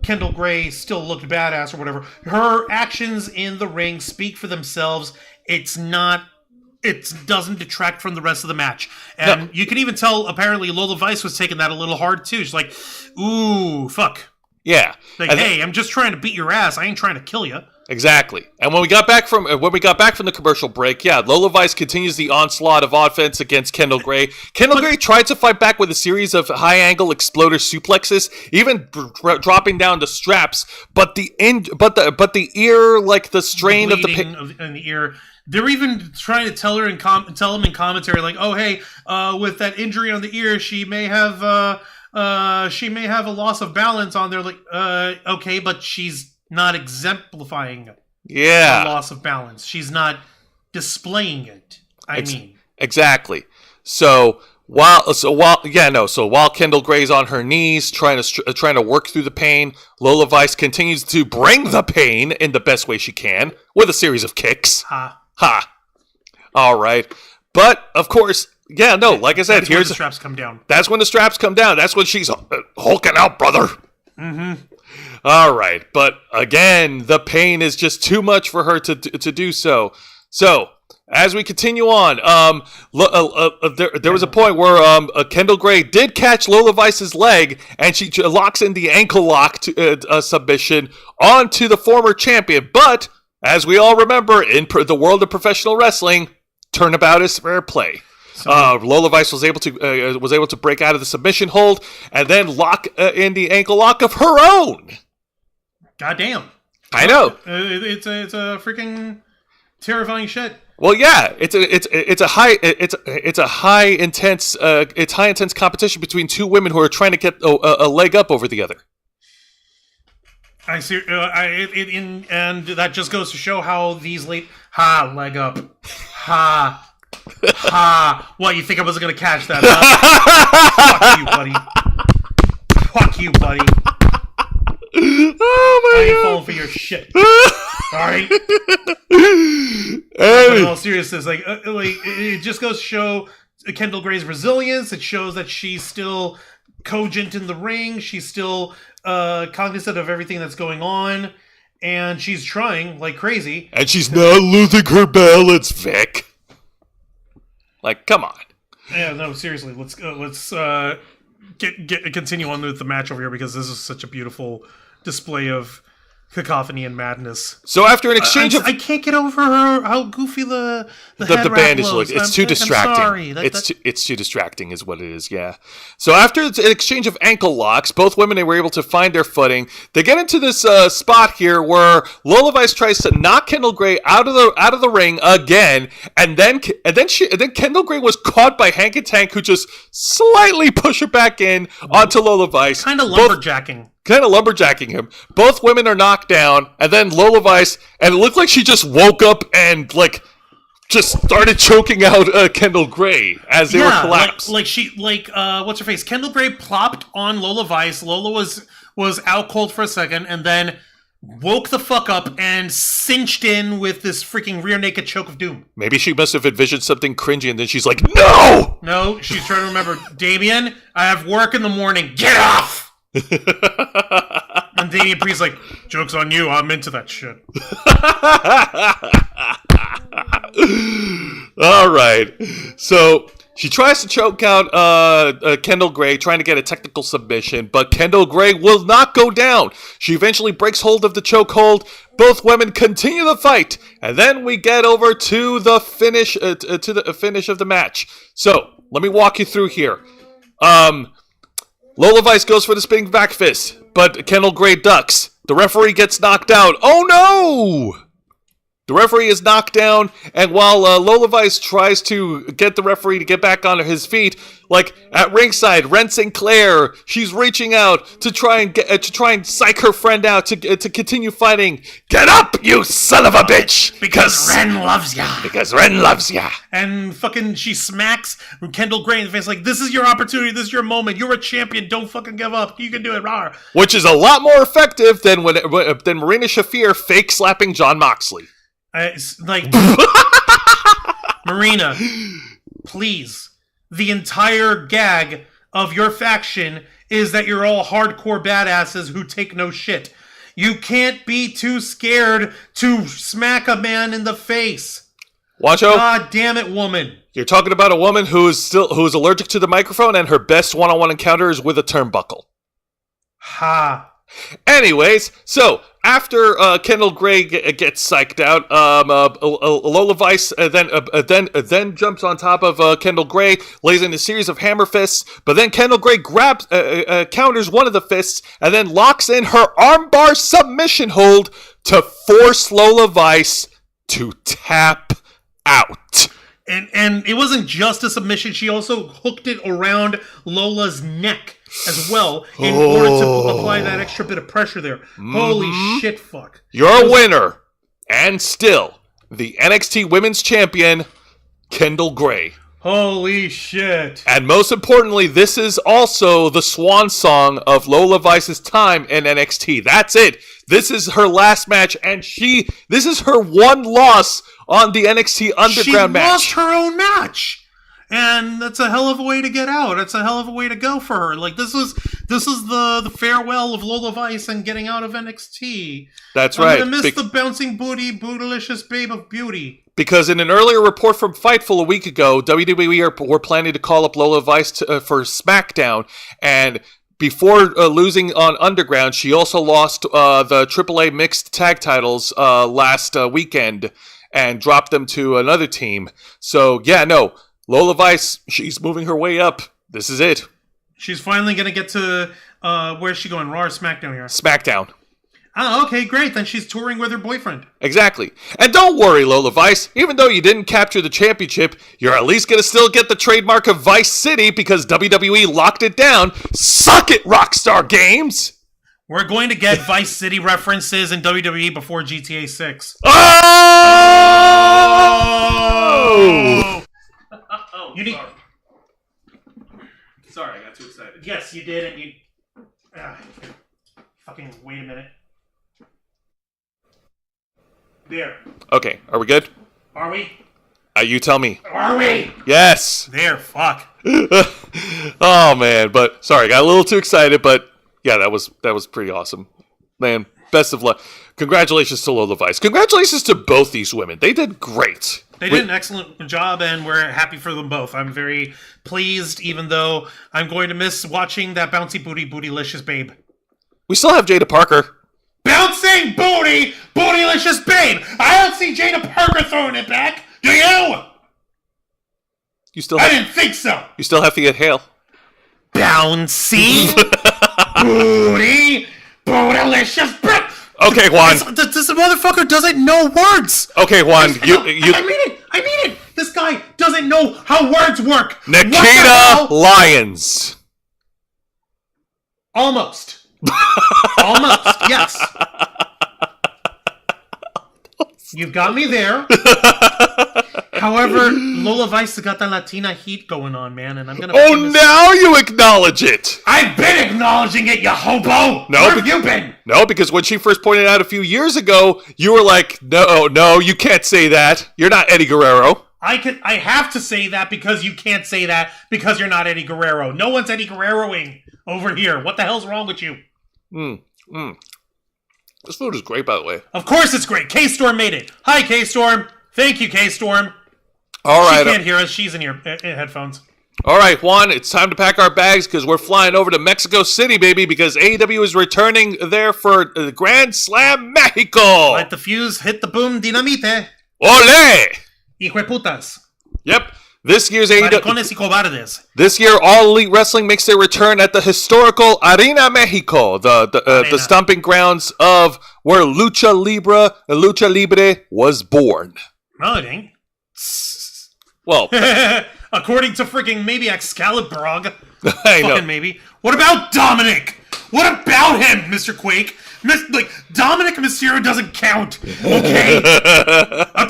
Kendall Gray still looked badass or whatever. Her actions in the ring speak for themselves. It doesn't detract from the rest of the match. And you can even tell, apparently, Lola Vice was taking that a little hard, too. She's like, ooh, fuck. Yeah. Like, hey, I'm just trying to beat your ass. I ain't trying to kill you. Exactly. And when we got back from the commercial break, Lola Vice continues the onslaught of offense against Kendall Gray. Gray tried to fight back with a series of high-angle exploder suplexes, even dropping down the straps. But the ear, like the strain of the in the ear. They're even trying to tell her tell him in commentary, like, oh hey, with that injury on the ear, she may have a loss of balance on there. Like, okay, but she's not exemplifying the loss of balance. She's not displaying it. Exactly. So while Kendall Gray's on her knees trying to work through the pain, Lola Vice continues to bring the pain in the best way she can with a series of kicks. Ha. All right. But of course, like I said, here's the straps come down. That's when the straps come down. That's when she's hulking out, brother. Mm-hmm. All right, but again, the pain is just too much for her to do so. So, as we continue on, there was a point where Kendall Gray did catch Lola Vice's leg, and she locks in the ankle lock to submission onto the former champion. But, as we all remember, in the world of professional wrestling, turnabout is fair play. Lola Vice was able to break out of the submission hold and then lock in the ankle lock of her own. Goddamn! I know it's a freaking terrifying shit. Well, yeah, it's a high intense competition between two women who are trying to get a leg up over the other. I see, and that just goes to show how these leg up, What, you think I wasn't gonna catch that? Huh? Fuck you, buddy. Oh my I ain't God. falling for your shit. Alright? In all seriousness, it just goes to show Kendall Gray's resilience. It shows that she's still cogent in the ring. She's still cognizant of everything that's going on. And she's trying like crazy. And she's not losing her balance, Vic. Like, come on. Yeah, no, seriously. Let's continue on with the match over here because this is such a beautiful display of cacophony and madness. So after an exchange I can't get over how goofy the bandage looks. It's too distracting. I'm sorry. It's too distracting is what it is, yeah. So after an exchange of ankle locks, both women were able to find their footing. They get into this spot here where Lola Vice tries to knock Kendall Gray out of the ring again, and then Kendall Gray was caught by Hank and Tank, who just slightly push her back in onto Lola Vice. Kind of lumberjacking him. Both women are knocked down, and then Lola Vice, and it looked like she just woke up and just started choking out Kendall Gray as they were collapsed. What's her face? Kendall Gray plopped on Lola Vice. Lola was out cold for a second, and then woke the fuck up and cinched in with this freaking rear naked choke of doom. Maybe she must have envisioned something cringy, and then she's like, "No!" No, she's trying to remember, Damien, I have work in the morning. Get off! And Damian Priest's like, joke's on you, I'm into that shit. Alright. So she tries to choke out Kendall Gray, trying to get a technical submission, but Kendall Gray will not go down. She eventually breaks hold of the chokehold. Both women continue the fight, and then we get over to the finish of the match. So let me walk you through here. Lola Vice goes for the spinning back fist, but Kendall Gray ducks. The referee gets knocked out. Oh no! The referee is knocked down, and while Lola Vice tries to get the referee to get back on his feet, like at ringside, Ren Sinclair, she's reaching out to try and psych her friend out to continue fighting. Get up, you son of a bitch! Because Ren loves ya. Because Ren loves ya. And fucking she smacks Kendall Gray in the face like, this is your opportunity, this is your moment, you're a champion, don't fucking give up, you can do it, rawr. Which is a lot more effective than Marina Shafir fake slapping Jon Moxley. Marina, please. The entire gag of your faction is that you're all hardcore badasses who take no shit. You can't be too scared to smack a man in the face. Wancho, God damn it, woman. You're talking about a woman who's allergic to the microphone, and her best one-on-one encounter is with a turnbuckle. Ha. Anyways, so after Kendall Gray gets psyched out, Lola Vice then jumps on top of Kendall Gray, lays in a series of hammer fists, but then Kendall Gray grabs counters one of the fists and then locks in her armbar submission hold to force Lola Vice to tap out. And it wasn't just a submission; she also hooked it around Lola's neck as well in order to apply that extra bit of pressure there. Mm-hmm. Holy shit, fuck. You're a winner. And still, the NXT Women's Champion, Kendall Gray. Holy shit. And most importantly, this is also the swan song of Lola Vice's time in NXT. That's it. This is her last match, and this is her one loss on the NXT Underground match. She lost her own match. And that's a hell of a way to get out. That's a hell of a way to go for her. Like, this is the farewell of Lola Vice and getting out of NXT. That's right. I'm gonna miss the bouncing booty, bootylicious babe of beauty. Because in an earlier report from Fightful a week ago, WWE were planning to call up Lola Vice for SmackDown, and before losing on Underground, she also lost the AAA mixed tag titles last weekend and dropped them to another team. So, yeah, no. Lola Vice, she's moving her way up. This is it. She's finally going to get to, where's she going? Raw or SmackDown here? SmackDown. Oh, okay, great. Then she's touring with her boyfriend. Exactly. And don't worry, Lola Vice. Even though you didn't capture the championship, you're at least going to still get the trademark of Vice City because WWE locked it down. Suck it, Rockstar Games! We're going to get Vice City references in WWE before GTA 6. Oh! You need. Sorry, I got too excited. Yes, you did, and you. Fucking wait a minute. There. Okay, are we good? Are we? You tell me. Are we? Yes. There. Fuck. Oh man, but sorry, got a little too excited, but yeah, that was pretty awesome, man. Best of luck. Congratulations to Lola Vice. Congratulations to both these women. They did great. They did an excellent job, and we're happy for them both. I'm very pleased, even though I'm going to miss watching that bouncy booty, bootylicious babe. We still have Jada Parker. Bouncing booty, bootylicious babe! I don't see Jada Parker throwing it back. Do you? I didn't think so. You still have to get Hale. Bouncy booty, bootylicious babe! Okay, Juan. This motherfucker doesn't know words. Okay, Juan. I mean it. This guy doesn't know how words work. Nikita Lyons. Almost. Almost. Yes. You've got me there. However, Lola Vice got that Latina heat going on, man, and I'm gonna. Oh, now you acknowledge it. I've been acknowledging it, you hobo. Where have you been? No, because when she first pointed out a few years ago, you were like, "No, you can't say that. You're not Eddie Guerrero." I have to say that because you can't say that because you're not Eddie Guerrero. No one's Eddie Guerreroing over here. What the hell's wrong with you? This food is great, by the way. Of course it's great. K-Storm made it. Hi, K-Storm. Thank you, K-Storm. All right. She can't hear us. She's in your headphones. All right, Juan, it's time to pack our bags because we're flying over to Mexico City, baby, because AEW is returning there for the Grand Slam Mexico. Let the fuse hit the boom, Dynamite. Ole! Hijo de putas. Yep. This year's AEW. Maricones y cobardes. This year, All Elite Wrestling makes their return at the historical Arena Mexico, the stomping grounds of where Lucha Libre was born. No, it ain't. Well, according to freaking maybe Excalibur, I know. fucking maybe. What about Dominic? What about him, Mr. Quake? Dominic Mysterio doesn't count. Okay, I'm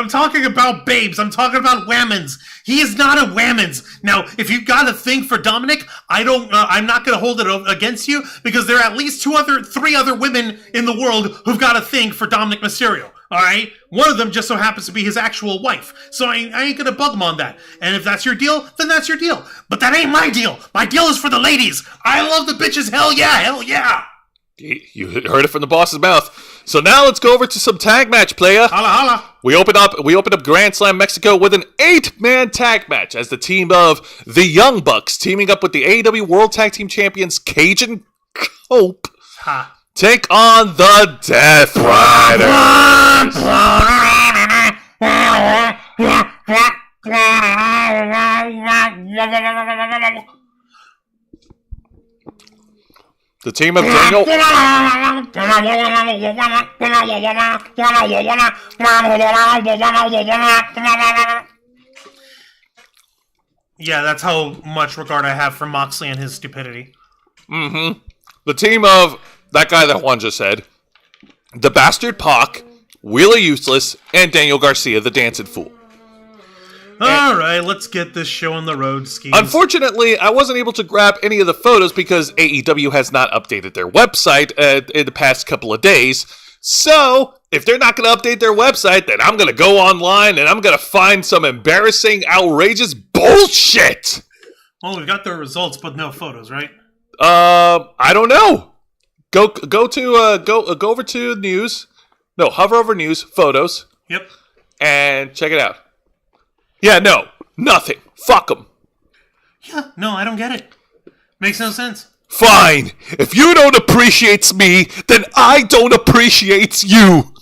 talking about babes. I'm talking about whammons. He is not a whammons. Now, if you've got a thing for Dominic, I'm not going to hold it against you because there are at least three other women in the world who've got a thing for Dominic Mysterio. All right, one of them just so happens to be his actual wife. So I ain't going to bug him on that. And if that's your deal, then that's your deal. But that ain't my deal. My deal is for the ladies. I love the bitches. Hell yeah, hell yeah. You heard it from the boss's mouth. So now let's go over to some tag match, playa. Holla, holla. We open up Grand Slam Mexico with an 8-man tag match as the team of the Young Bucks teaming up with the AEW World Tag Team Champions Cage and Cope take on the Death Riders. The team of Daniel. Yeah, that's how much regard I have for Moxley and his stupidity. Mm-hmm. The team of that guy that Juan just said, the Bastard Pac, Wheeler Useless, and Daniel Garcia, the Dancing Fool. All right, let's get this show on the road, skis. Unfortunately, I wasn't able to grab any of the photos because AEW has not updated their website in the past couple of days. So, if they're not going to update their website, then I'm going to go online and I'm going to find some embarrassing, outrageous bullshit. Well, we've got their results, but no photos, right? I don't know. Go over to news. No, hover over news, photos. Yep. And check it out. Yeah, no, nothing. Fuck them. Yeah, no, I don't get it. Makes no sense. Fine. If you don't appreciate me, then I don't appreciate you.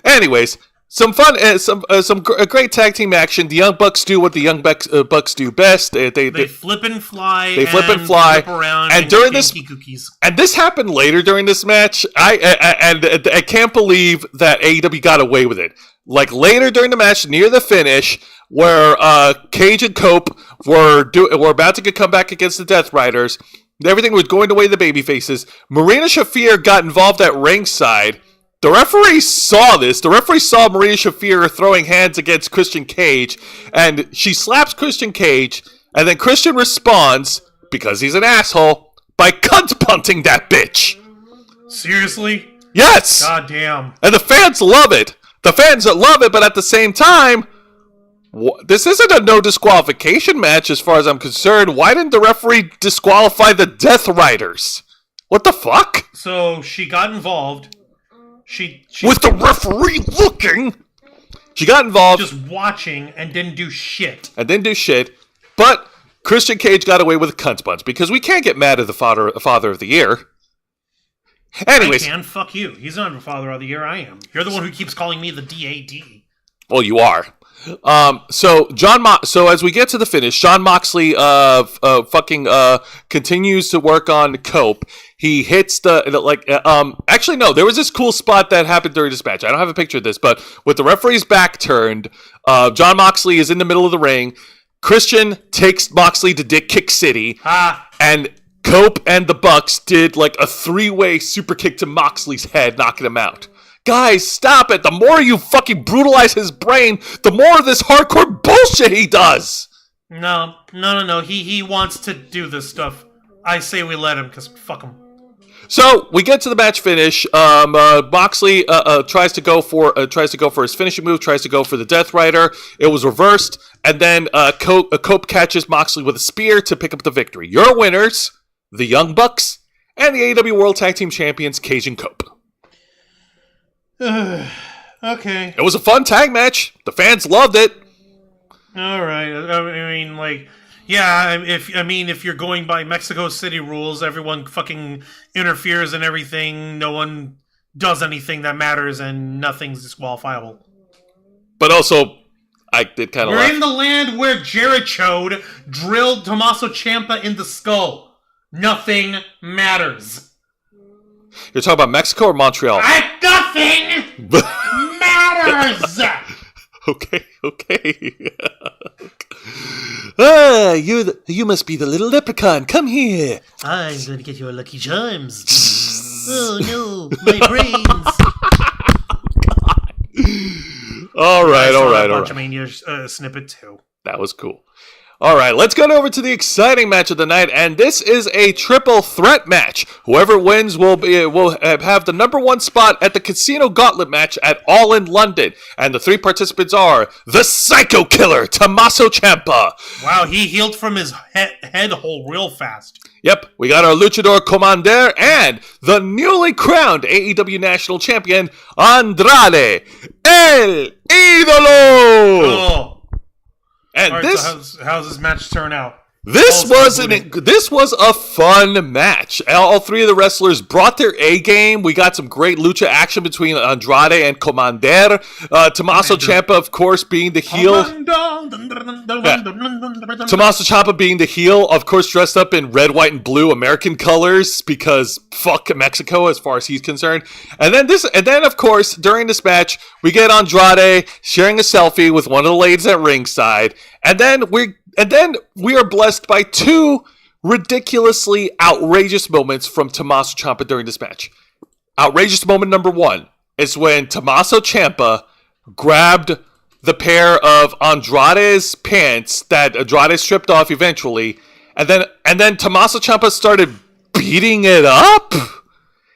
Anyways, some fun, some great tag team action. The Young Bucks do what the Young Bucks do best. They flip and fly. They flip and fly. Flip around and during this, cookies. And this happened later during this match. I can't believe that AEW got away with it. Like later during the match, near the finish, where Cage and Cope were about to come back against the Death Riders. Everything was going the way of the babyfaces. Marina Shafir got involved at ringside. The referee saw this. The referee saw Marina Shafir throwing hands against Christian Cage, and she slaps Christian Cage, and then Christian responds, because he's an asshole, by cunt punting that bitch. Seriously? Yes! God damn. And the fans love it. The fans love it, but at the same time, this isn't a no disqualification match as far as I'm concerned. Why didn't the referee disqualify the Death Riders? What the fuck? So she got involved. She with the referee looking. She got involved. Just watching and didn't do shit. But Christian Cage got away with a cunt punch because we can't get mad at the father of the year. Anyways. I can. Fuck you. He's not the father of the year. I am. You're the one who keeps calling me the DAD. Well, you are. So as we get to the finish, Jon Moxley continues to work on Cope. He hits actually no, there was this cool spot that happened during this match. I don't have a picture of this, but with the referee's back turned, Jon Moxley is in the middle of the ring. Christian takes Moxley to Dick Kick City, and Cope and the Bucks did like a 3-way super kick to Moxley's head, knocking him out. Guys, stop it. The more you fucking brutalize his brain, the more of this hardcore bullshit he does. No. He wants to do this stuff. I say we let him, because fuck him. So, we get to the match finish. Moxley tries to go for his finishing move, tries to go for the Death Rider. It was reversed, and then Cope catches Moxley with a spear to pick up the victory. Your winners, the Young Bucks, and the AEW World Tag Team Champions, Cage and Cope. Okay. It was a fun tag match. The fans loved it. All right. I mean, like, yeah. If you're going by Mexico City rules, everyone fucking interferes and everything. No one does anything that matters, and nothing's disqualifiable. But also, I did kind of We're laugh. in the land where Jericho drilled Tommaso Ciampa in the skull. Nothing matters. You're talking about Mexico or Montreal? Nothing matters! Okay. You must be the little leprechaun. Come here. I'm going to get your lucky charms. Oh no, my brains. All right. Bunch snippet too. That was cool. All right, let's get over to the exciting match of the night, and this is a triple threat match. Whoever wins will have the number one spot at the Casino Gauntlet match at All in London, and the three participants are the Psycho Killer, Tommaso Ciampa. Wow, he healed from his head hole real fast. Yep, we got our Luchador Commander and the newly crowned AEW National Champion, Andrade El Idolo. Oh. And right, this, so how's this match turn out? this was a fun match. All three of the wrestlers brought their A game. We got some great lucha action between Andrade and Commander. Tommaso Ciampa, of course, being the heel. Tommaso Ciampa being the heel, of course, dressed up in red, white, and blue American colors because fuck Mexico as far as he's concerned. And then of course, during this match, we get Andrade sharing a selfie with one of the ladies at ringside, and then we are blessed by two ridiculously outrageous moments from Tommaso Ciampa during this match. Outrageous moment number one is when Tommaso Ciampa grabbed the pair of Andrade's pants that Andrade stripped off eventually, and then Tommaso Ciampa started beating it up.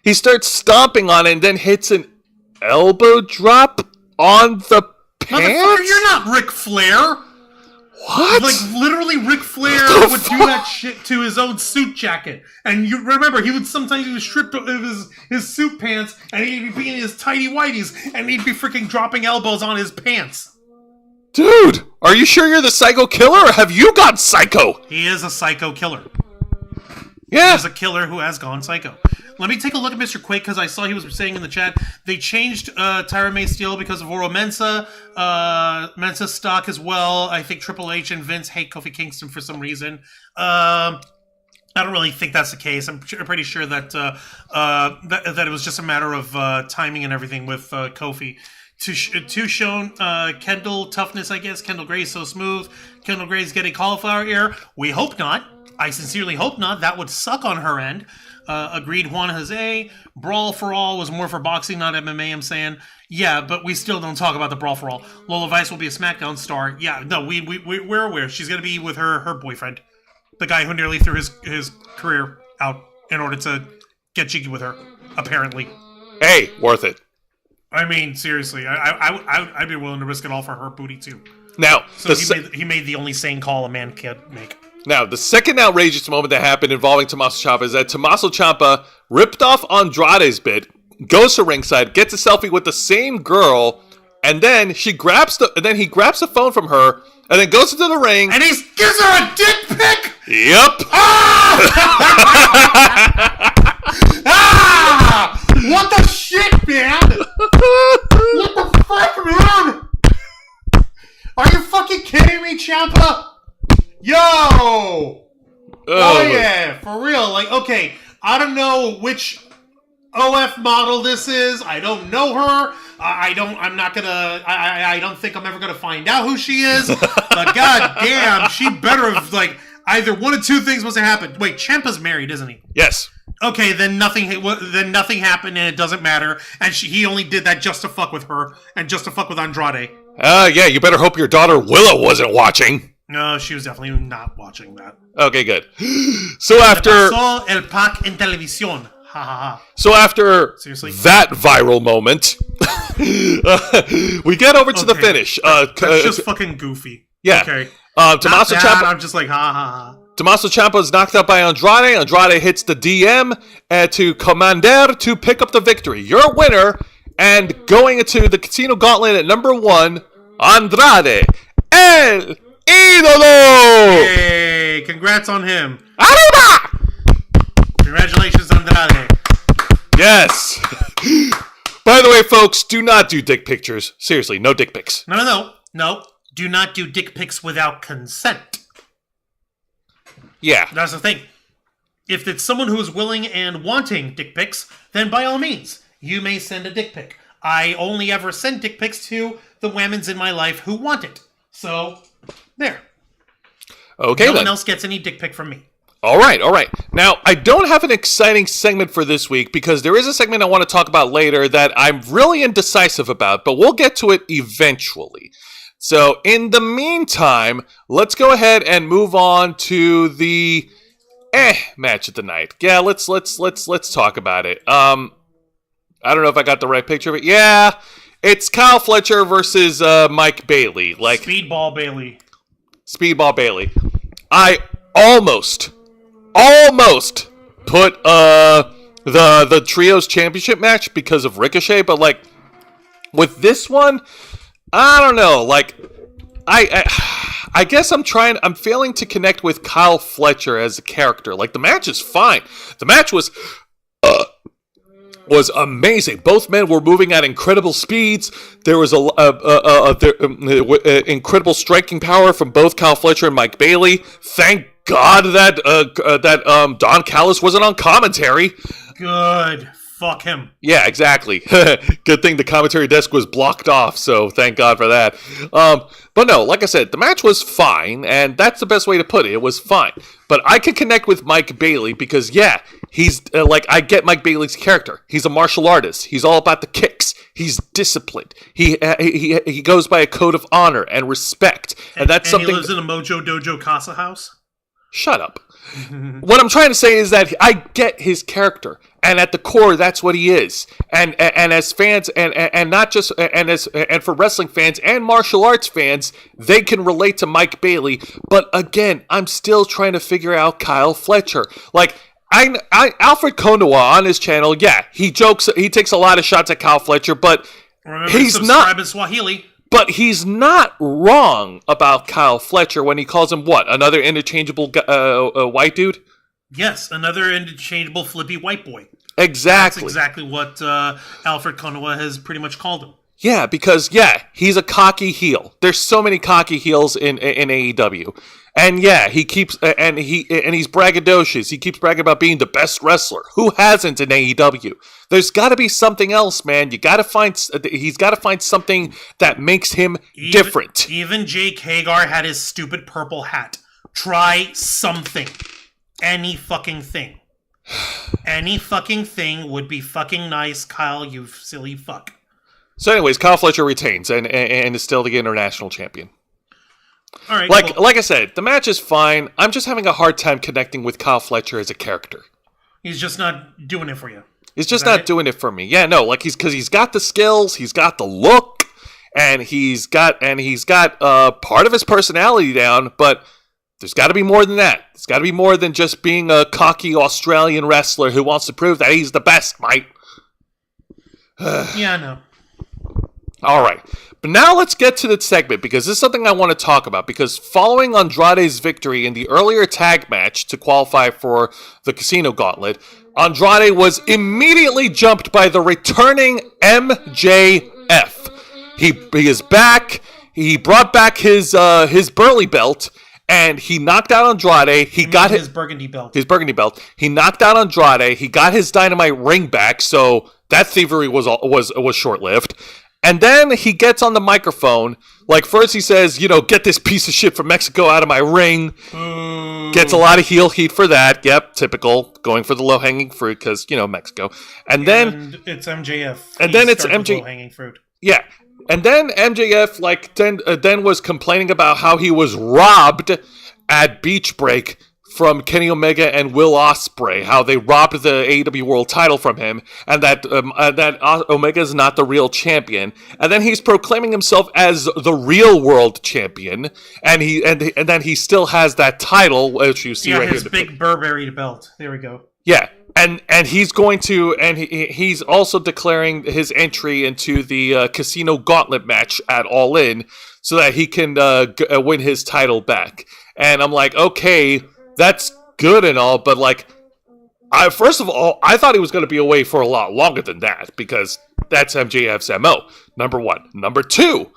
He starts stomping on it and then hits an elbow drop on the pants. Motherfucker, you're not Ric Flair. What? Like, literally, Ric Flair would do that shit to his own suit jacket. And you remember, he would strip of his suit pants, and he'd be beating his tighty whities, and he'd be freaking dropping elbows on his pants. Dude, are you sure you're the Psycho Killer, or have you gone psycho? He is a psycho killer. Yeah. He's a killer who has gone psycho. Let me take a look at Mr. Quake, because I saw he was saying in the chat, they changed Tyra May Steele because of Oro Mensa. Mensa's stock as well. I think Triple H and Vince hate Kofi Kingston for some reason. I don't really think that's the case. I'm pretty sure that that it was just a matter of timing and everything with Kofi. To shown Kendall toughness, I guess. Kendall Gray's so smooth. Kendall Gray's getting cauliflower ear. We hope not. I sincerely hope not. That would suck on her end. Agreed, Juan Jose. Brawl for All was more for boxing, not MMA, I'm saying. Yeah, but we still don't talk about the Brawl for All. Lola Vice will be a SmackDown star. Yeah, no, we're aware. She's going to be with her boyfriend. The guy who nearly threw his career out in order to get cheeky with her, apparently. Hey, worth it. I mean, seriously, I'd be willing to risk it all for her booty, too. Now, so he made the only sane call a man can make. Now, the second outrageous moment that happened involving Tommaso Ciampa is that Tommaso Ciampa ripped off Andrade's bit, goes to ringside, gets a selfie with the same girl, and then he grabs the phone from her, and then goes into the ring. And he gives her a dick pic? Yep. What the shit, man? What the fuck, man? Are you fucking kidding me, Ciampa? Yo! Oh yeah, for real. Like, okay, I don't know which OF model this is. I don't know her. I don't think I'm ever gonna find out who she is. But goddamn, she better have, like, either one of two things must have happened. Wait, Ciampa's married, isn't he? Yes. Okay, then nothing happened and it doesn't matter. And he only did that just to fuck with her and just to fuck with Andrade. Yeah, you better hope your daughter Willow wasn't watching. No, she was definitely not watching that. Okay, good. So after pasó el pack en televisión. Ha ha ha. So after Seriously? that viral moment, we get over to the finish. That's just fucking goofy. Yeah. Okay. Tommaso Ciampa. I'm just like ha ha ha. Tommaso Ciampa is knocked out by Andrade. Andrade hits the DM to Commander to pick up the victory. Your winner, and going into the Casino Gauntlet at number 1, Andrade El Idolo! Hey, congrats on him. Arriba! Congratulations, Andrade. Yes. By the way, folks, do not do dick pictures. Seriously, no dick pics. No. do not do dick pics without consent. Yeah. That's the thing. If it's someone who's willing and wanting dick pics, then by all means, you may send a dick pic. I only ever send dick pics to the women's in my life who want it. So, there. Okay, no then. one else gets any dick pic from me. All right. Now, I don't have an exciting segment for this week because there is a segment I want to talk about later that I'm really indecisive about, but we'll get to it eventually. So, in the meantime, let's go ahead and move on to the match of the night. Yeah, let's talk about it. I don't know if I got the right picture of it. Yeah, it's Kyle Fletcher versus Mike Bailey. Like Speedball Bailey. I almost put the trios championship match because of Ricochet, but like with this one, I don't know. Like I guess I'm failing to connect with Kyle Fletcher as a character. Like the match is fine. The match was amazing. Both men were moving at incredible speeds. There was incredible striking power from both Kyle Fletcher and Mike Bailey. Thank God that Don Callis wasn't on commentary. Good. Fuck him. Yeah, exactly. Good thing the commentary desk was blocked off, so thank God for that. But no, like I said, the match was fine, and that's the best way to put it. It was fine. But I can connect with Mike Bailey because, yeah, he's I get Mike Bailey's character. He's a martial artist. He's all about the kicks. He's disciplined. He goes by a code of honor and respect, and that's something. He lives in a Mojo Dojo Casa house. Shut up. What I'm trying to say is that I get his character, and at the core, that's what he is. And as fans, and not just and for wrestling fans and martial arts fans, they can relate to Mike Bailey. But again, I'm still trying to figure out Kyle Fletcher. Like Alfred Konuwa on his channel, yeah, he takes a lot of shots at Kyle Fletcher, but remember he's not in Swahili. But he's not wrong about Kyle Fletcher when he calls him what? Another interchangeable white dude? Yes, another interchangeable flippy white boy. Exactly. That's exactly what Alfred Konuwa has pretty much called him. Yeah, because, yeah, he's a cocky heel. There's so many cocky heels in AEW. And yeah, he's braggadocious. He keeps bragging about being the best wrestler. Who hasn't in AEW? There's got to be something else, man. He's got to find something that makes him different. Even Jake Hagar had his stupid purple hat. Try something. Any fucking thing. Any fucking thing would be fucking nice, Kyle, you silly fuck. So anyways, Kyle Fletcher retains and is still the international champion. All right, like I said, the match is fine. I'm just having a hard time connecting with Kyle Fletcher as a character. He's just not doing it for you. He's just not doing it for me. Yeah, no, like he's got the skills, he's got the look, and he's got part of his personality down, but there's got to be more than that. It's got to be more than just being a cocky Australian wrestler who wants to prove that he's the best, mate. Yeah, I know. All right. But now let's get to the segment, because this is something I want to talk about, because following Andrade's victory in the earlier tag match to qualify for the Casino Gauntlet, Andrade was immediately jumped by the returning MJF. He is back. He brought back his Burley belt, and he knocked out Andrade. He got his burgundy belt. His burgundy belt. He knocked out Andrade. He got his Dynamite ring back, so that thievery was short-lived. And then he gets on the microphone. Like, first he says, get this piece of shit from Mexico out of my ring. Gets a lot of heel heat for that. Yep, typical. Going for the low-hanging fruit because, Mexico. And then it's MJF. And then it's MJF. Low-hanging fruit. Yeah. And then MJF, then was complaining about how he was robbed at Beach Break from Kenny Omega and Will Ospreay, how they robbed the AEW World Title from him, and that Omega is not the real champion. And then he's proclaiming himself as the real world champion, and then he still has that title, which you see right here. Yeah, his big Burberry belt. There we go. Yeah, and he's going to, and he's also declaring his entry into the Casino Gauntlet match at All In, so that he can win his title back. And I'm like, okay, that's good and all, but first of all, I thought he was going to be away for a lot longer than that, because that's MJF's MO, number one. Number two,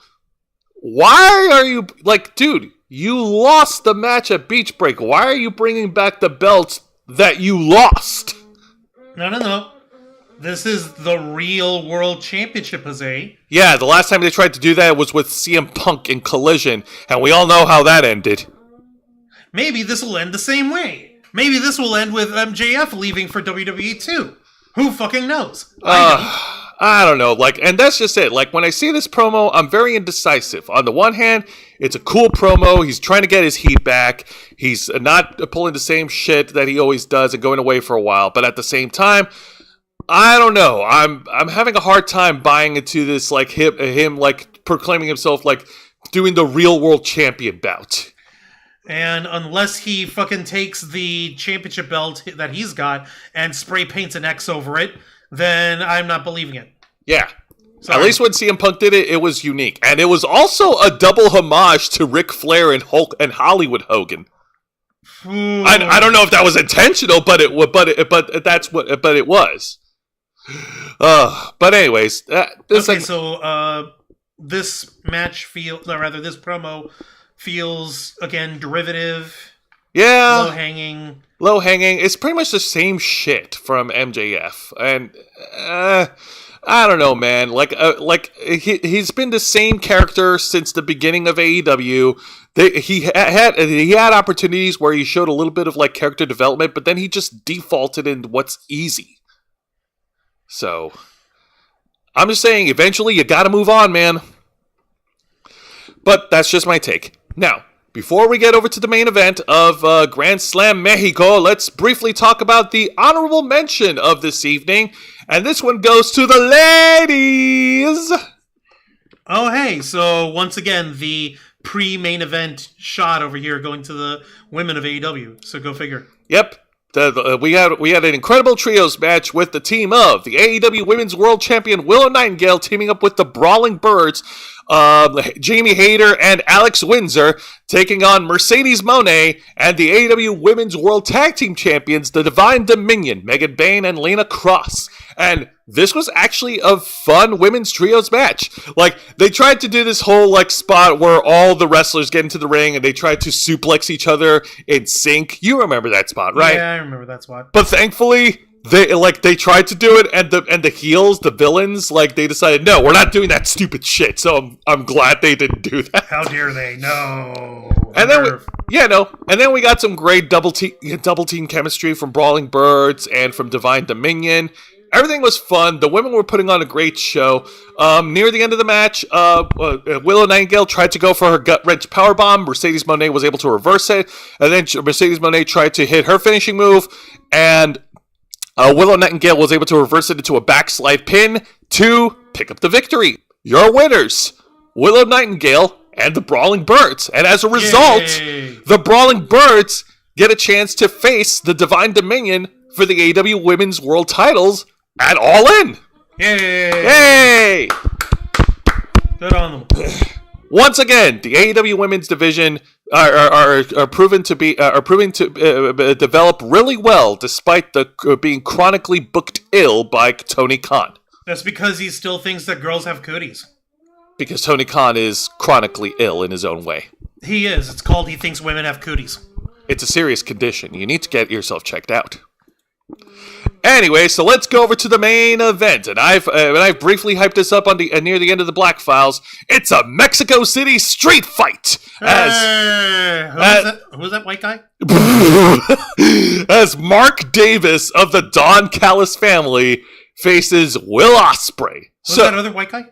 why are you, like, dude, you lost the match at Beach Break. Why are you bringing back the belts that you lost? No. This is the real World Championship, Jose. Yeah, the last time they tried to do that was with CM Punk in Collision, and we all know how that ended. Maybe this will end the same way. Maybe this will end with MJF leaving for WWE too. Who fucking knows? I don't know. Like, and that's just it. Like, when I see this promo, I'm very indecisive. On the one hand, it's a cool promo. He's trying to get his heat back. He's not pulling the same shit that he always does and going away for a while. But at the same time, I don't know. I'm having a hard time buying into this, like, him like proclaiming himself like doing the real world champion bout. And unless he fucking takes the championship belt that he's got and spray paints an X over it, then I'm not believing it. Yeah. Sorry. At least when CM Punk did it, it was unique. And it was also a double homage to Ric Flair and Hulk and Hollywood Hogan. I don't know if that was intentional, but it was. But anyways, this this promo feels, again, derivative. Yeah. Low hanging. It's pretty much the same shit from MJF. And I don't know, man. He's been the same character since the beginning of AEW. He had opportunities where he showed a little bit of like character development, but then he just defaulted in what's easy. So I'm just saying, eventually you got to move on, man. But that's just my take. Now, before we get over to the main event of Grand Slam Mexico, let's briefly talk about the honorable mention of this evening. And this one goes to the ladies. Oh, hey. So, once again, the pre-main event shot over here going to the women of AEW. So, go figure. Yep. We had an incredible trios match with the team of the AEW Women's World Champion Willow Nightingale teaming up with the Brawling Birds, Jamie Hayter and Alex Windsor, taking on Mercedes Moné and the AEW Women's World Tag Team Champions, the Divine Dominion, Megan Bayne and Lena Cross. And this was actually a fun women's trios match. Like, they tried to do this whole, like, spot where all the wrestlers get into the ring and they tried to suplex each other in sync. You remember that spot, right? Yeah, I remember that spot. But thankfully, they tried to do it, and the heels, the villains, like, they decided, no, we're not doing that stupid shit. So I'm glad they didn't do that. How dare they? No. And then we got some great double team chemistry from Brawling Birds and from Divine Dominion. Everything was fun. The women were putting on a great show. Near the end of the match, Willow Nightingale tried to go for her gut-wrench powerbomb. Mercedes Moné was able to reverse it. And then Mercedes Moné tried to hit her finishing move. And Willow Nightingale was able to reverse it into a backslide pin to pick up the victory. Your winners, Willow Nightingale and the Brawling Birds. And as a result, the Brawling Birds get a chance to face the Divine Dominion for the AEW Women's World titles at All In. Yay! Good on them. Once again, the AEW Women's division are proving to develop really well, despite being chronically booked ill by Tony Khan. That's because he still thinks that girls have cooties. Because Tony Khan is chronically ill in his own way. He is. It's called he thinks women have cooties. It's a serious condition. You need to get yourself checked out. Anyway, so let's go over to the main event, and I've briefly hyped this up on near the end of the Black Files. It's a Mexico City street fight. Who's that white guy? As Mark Davis of the Don Callis family faces Will Ospreay. Who's that other white guy?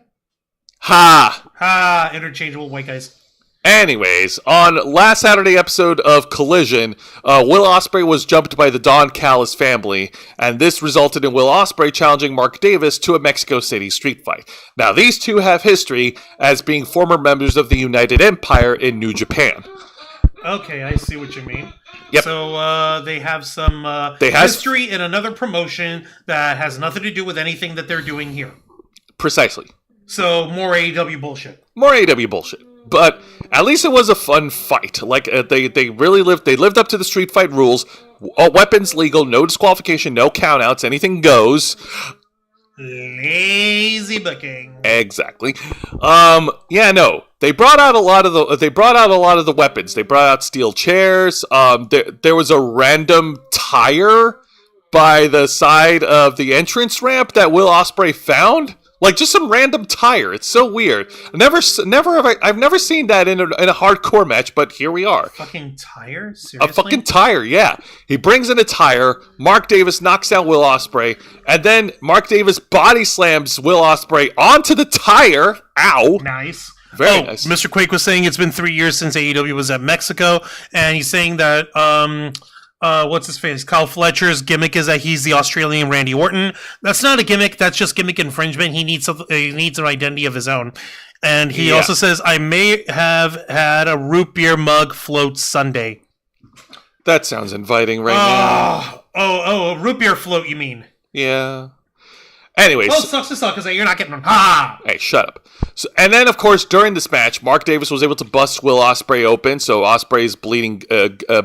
Interchangeable white guys. Anyways, on last Saturday episode of Collision, Will Ospreay was jumped by the Don Callis family, and this resulted in Will Ospreay challenging Mark Davis to a Mexico City street fight. Now, these two have history as being former members of the United Empire in New Japan. Okay, I see what you mean. Yep. So they have some history in another promotion that has nothing to do with anything that they're doing here. Precisely. So more AEW bullshit. More AEW bullshit. But at least it was a fun fight. Like they lived up to the street fight rules. All weapons legal, no disqualification, no countouts, anything goes. Lazy booking. Exactly. They brought out a lot of the weapons. They brought out steel chairs. There was a random tire by the side of the entrance ramp that Will Ospreay found. Like, just some random tire. It's so weird. I've never seen that in a hardcore match, but here we are. Fucking tire? Seriously? A fucking tire, yeah. He brings in a tire. Mark Davis knocks out Will Ospreay, and then Mark Davis body slams Will Ospreay onto the tire. Ow. Nice. Very nice. Mr. Quake was saying it's been 3 years since AEW was at Mexico, and he's saying that what's his face? Kyle Fletcher's gimmick is that he's the Australian Randy Orton. That's not a gimmick. That's just gimmick infringement. He needs an identity of his own. And he also says, I may have had a root beer mug float Sunday. That sounds inviting right now. A root beer float, you mean? Yeah. Anyways. Well, it sucks to suck because you're not getting them. Ha! Hey, shut up. So, and then, of course, during this match, Mark Davis was able to bust Will Ospreay open, so Ospreay's bleeding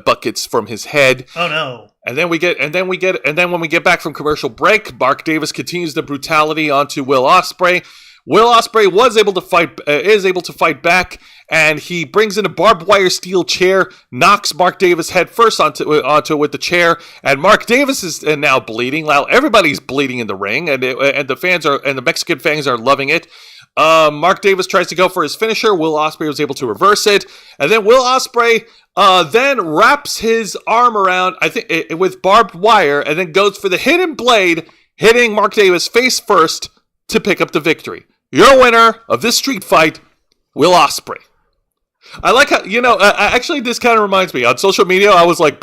buckets from his head. Oh no! And then when we get back from commercial break, Mark Davis continues the brutality onto Will Ospreay. Will Ospreay is able to fight back, and he brings in a barbed wire steel chair, knocks Mark Davis head first onto it with the chair, and Mark Davis is now bleeding. Now everybody's bleeding in the ring, and the Mexican fans are loving it. Mark Davis tries to go for his finisher. Will Ospreay was able to reverse it, and then Will Ospreay then wraps his arm around, I think, with barbed wire, and then goes for the hidden blade, hitting Mark Davis face first to pick up the victory. Your winner of this street fight, Will Ospreay. I like how, actually this kind of reminds me, on social media, I was like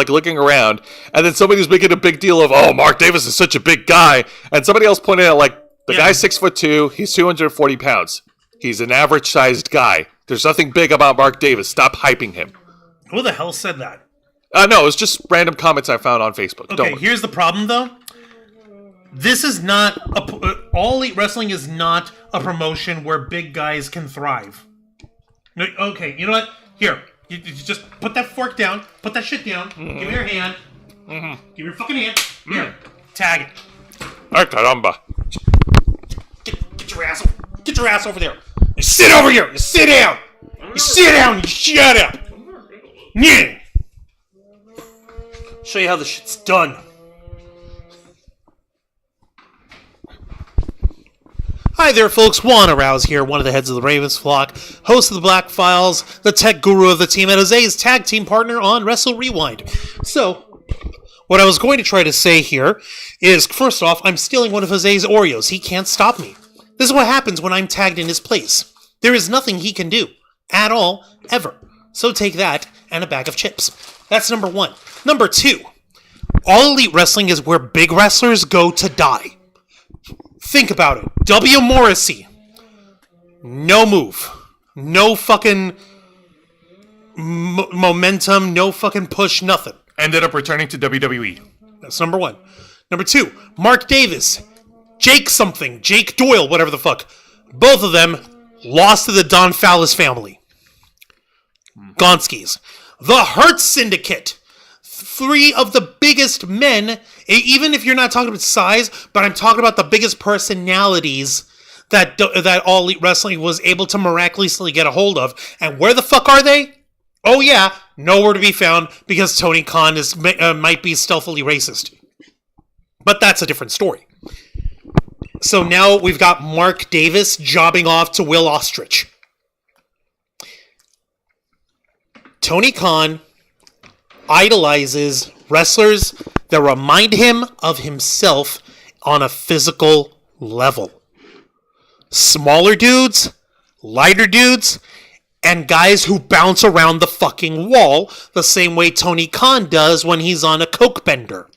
looking around, and then somebody was making a big deal of, oh, Mark Davis is such a big guy, and somebody else pointed out, like, the guy's 6'2", he's 240 pounds. He's an average-sized guy. There's nothing big about Mark Davis. Stop hyping him. Who the hell said that? No, it was just random comments I found on Facebook. Okay, here's the problem, though. This is not All Elite Wrestling is not a promotion where big guys can thrive. No, okay, you know what? Here, you just put that fork down. Put that shit down. Mm-hmm. Give me your hand. Mm-hmm. Give me your fucking hand. Here, tag it. Ay, caramba. Get your ass over there. You sit over here. You sit down. You sit down. You shut up. Yeah. Show you how this shit's done. Hi there, folks. Juan Arouse here, one of the heads of the Ravens flock, host of the Black Files, the tech guru of the team, and Jose's tag team partner on Wrestle Rewind. So, what I was going to try to say here is, first off, I'm stealing one of Jose's Oreos. He can't stop me. This is what happens when I'm tagged in his place. There is nothing he can do. At all. Ever. So take that and a bag of chips. That's number one. Number two. All Elite Wrestling is where big wrestlers go to die. Think about it. W. Morrissey. No move. No fucking momentum. No fucking push. Nothing. Ended up returning to WWE. That's number one. Number two. Mark Davis. Jake something. Jake Doyle. Whatever the fuck. Both of them lost to the Don Fallis family. Gonskis. The Hurt Syndicate. Three of the biggest men, even if you're not talking about size, but I'm talking about the biggest personalities that All Elite Wrestling was able to miraculously get a hold of. And where the fuck are they? Oh yeah, nowhere to be found because Tony Khan might be stealthily racist. But that's a different story. So now we've got Mark Davis jobbing off to Will Ostrich. Tony Khan idolizes wrestlers that remind him of himself on a physical level. Smaller dudes, lighter dudes, and guys who bounce around the fucking wall the same way Tony Khan does when he's on a coke bender.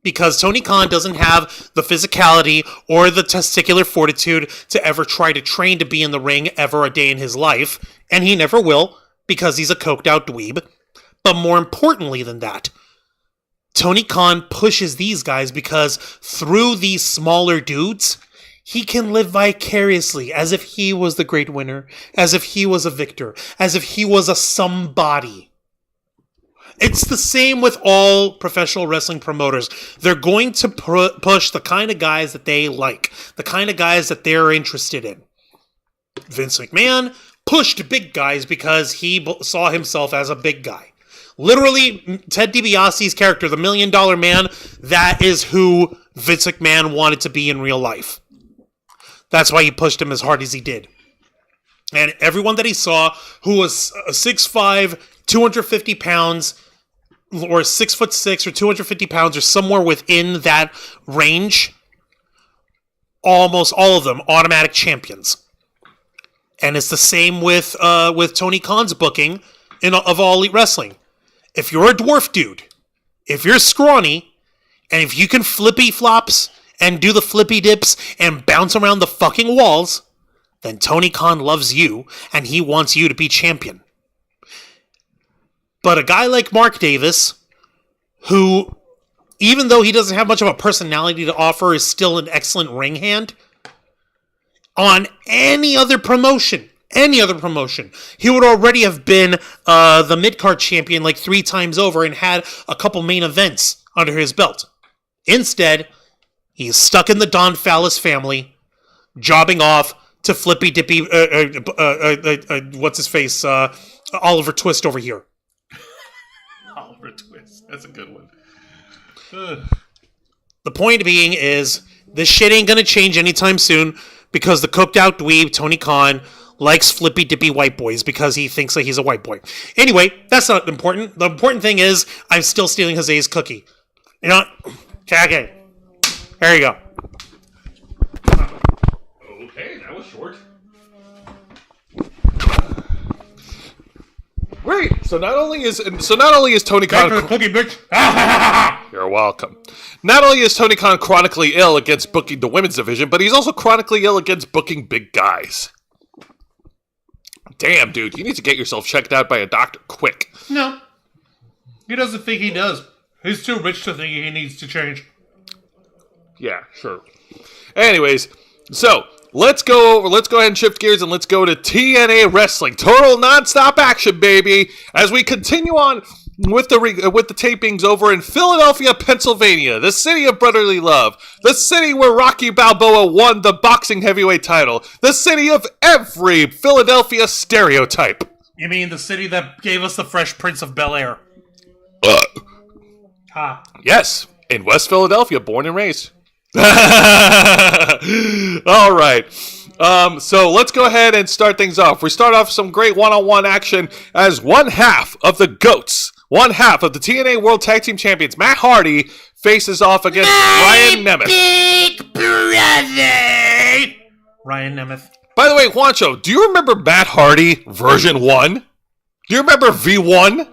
Because Tony Khan doesn't have the physicality or the testicular fortitude to ever try to train to be in the ring ever a day in his life, and he never will because he's a coked out dweeb. But more importantly than that, Tony Khan pushes these guys because through these smaller dudes, he can live vicariously as if he was the great winner, as if he was a victor, as if he was a somebody. It's the same with all professional wrestling promoters. They're going to push the kind of guys that they like, the kind of guys that they're interested in. Vince McMahon pushed big guys because he saw himself as a big guy. Literally, Ted DiBiase's character, the $1 Million Man, that is who Vince McMahon wanted to be in real life. That's why he pushed him as hard as he did. And everyone that he saw who was 6'5", 250 pounds, or 6'6", or 250 pounds, or somewhere within that range, almost all of them automatic champions. And it's the same with Tony Khan's booking of All Elite Wrestling. If you're a dwarf dude, if you're scrawny, and if you can flippy flops and do the flippy dips and bounce around the fucking walls, then Tony Khan loves you and he wants you to be champion. But a guy like Mark Davis, who, even though he doesn't have much of a personality to offer, is still an excellent ring hand, on any other promotion, he would already have been the mid-card champion like 3 times over and had a couple main events under his belt. Instead, he's stuck in the Don Fallis family, jobbing off to Flippy Dippy, what's his face, Oliver Twist over here. Oliver Twist, that's a good one. The point being is, this shit ain't gonna change anytime soon because the cooked out dweeb, Tony Khan, likes Flippy Dippy white boys because he thinks that he's a white boy. Anyway, that's not important. The important thing is, I'm still stealing Jose's cookie. You know what? Okay. There you go. Okay, that was short. Wait, so not only is Tony Khan cookie, bitch. You're welcome. Not only is Tony Khan chronically ill against booking the women's division, but he's also chronically ill against booking big guys. Damn, dude, you need to get yourself checked out by a doctor quick. No. He doesn't think he does. He's too rich to think he needs to change. Yeah, sure. Anyways, so let's go ahead and shift gears and let's go to TNA Wrestling. Total nonstop action, baby. As we continue on with the tapings over in Philadelphia, Pennsylvania, the city of brotherly love, the city where Rocky Balboa won the boxing heavyweight title, the city of every Philadelphia stereotype. You mean the city that gave us the Fresh Prince of Bel-Air? Yes, in West Philadelphia, born and raised. All right. So let's go ahead and start things off. We start off some great one-on-one action as one half of the GOATs, one half of the TNA World Tag Team Champions, Matt Hardy, faces off against Ryan Nemeth. Big brother! Ryan Nemeth. By the way, Juancho, do you remember Matt Hardy version 1? Do you remember V1?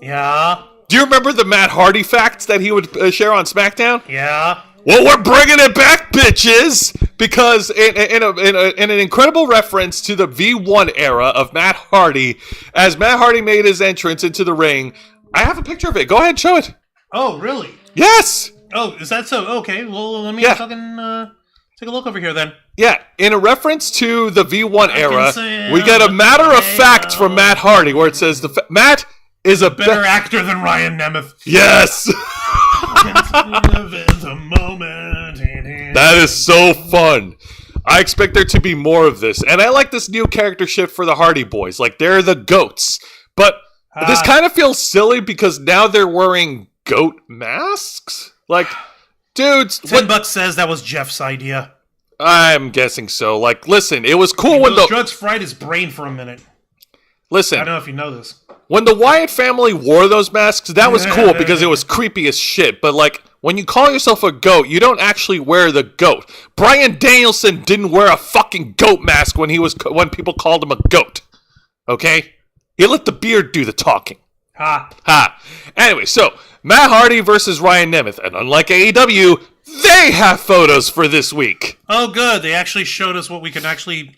Yeah. Do you remember the Matt Hardy facts that he would share on SmackDown? Yeah. Well, we're bringing it back, bitches! Because in an incredible reference to the V1 era of Matt Hardy, as Matt Hardy made his entrance into the ring, I have a picture of it. Go ahead and show it. Oh, really? Yes! Oh, is that so? Okay, well, let me fucking take a look over here then. Yeah, in a reference to the V1 era, we get a matter of fact from Matt Hardy, where it says, Matt is a better actor than Ryan Nemeth. Yes! That is so fun. I expect there to be more of this. And I like this new character shift for the Hardy Boys. Like, they're the goats. But this kind of feels silly because now they're wearing goat masks? Like, dudes... $10 says that was Jeff's idea. I'm guessing so. Like, listen, it was cool when those drugs fried his brain for a minute. Listen. I don't know if you know this. When the Wyatt family wore those masks, that was cool because it was creepy as shit. But, like, when you call yourself a goat, you don't actually wear the goat. Bryan Danielson didn't wear a fucking goat mask when people called him a goat. Okay? He let the beard do the talking. Ha. Anyway, so, Matt Hardy versus Ryan Nemeth. And unlike AEW, they have photos for this week. Oh, good. They actually showed us what we can actually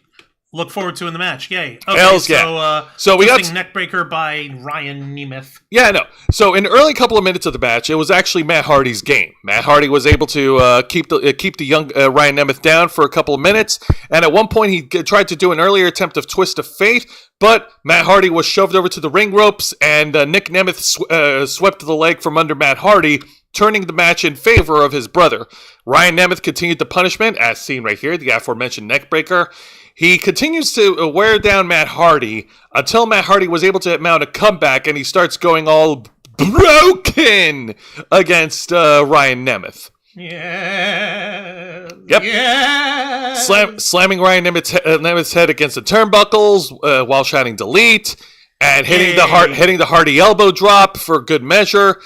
look forward to in the match. Yay. Okay, Hells yeah. So we got Neckbreaker by Ryan Nemeth. Yeah, no. So in the early couple of minutes of the match, it was actually Matt Hardy's game. Matt Hardy was able to keep the young Ryan Nemeth down for a couple of minutes, and at one point he tried to do an earlier attempt of Twist of Fate, but Matt Hardy was shoved over to the ring ropes, and Nick Nemeth swept the leg from under Matt Hardy, turning the match in favor of his brother. Ryan Nemeth continued the punishment, as seen right here, the aforementioned neckbreaker. He continues to wear down Matt Hardy until Matt Hardy was able to mount a comeback, and he starts going all broken against Ryan Nemeth. Yeah. Yep. Yeah. Slamming Ryan Nemeth's head against the turnbuckles while shouting delete, and hitting the Hardy elbow drop for good measure.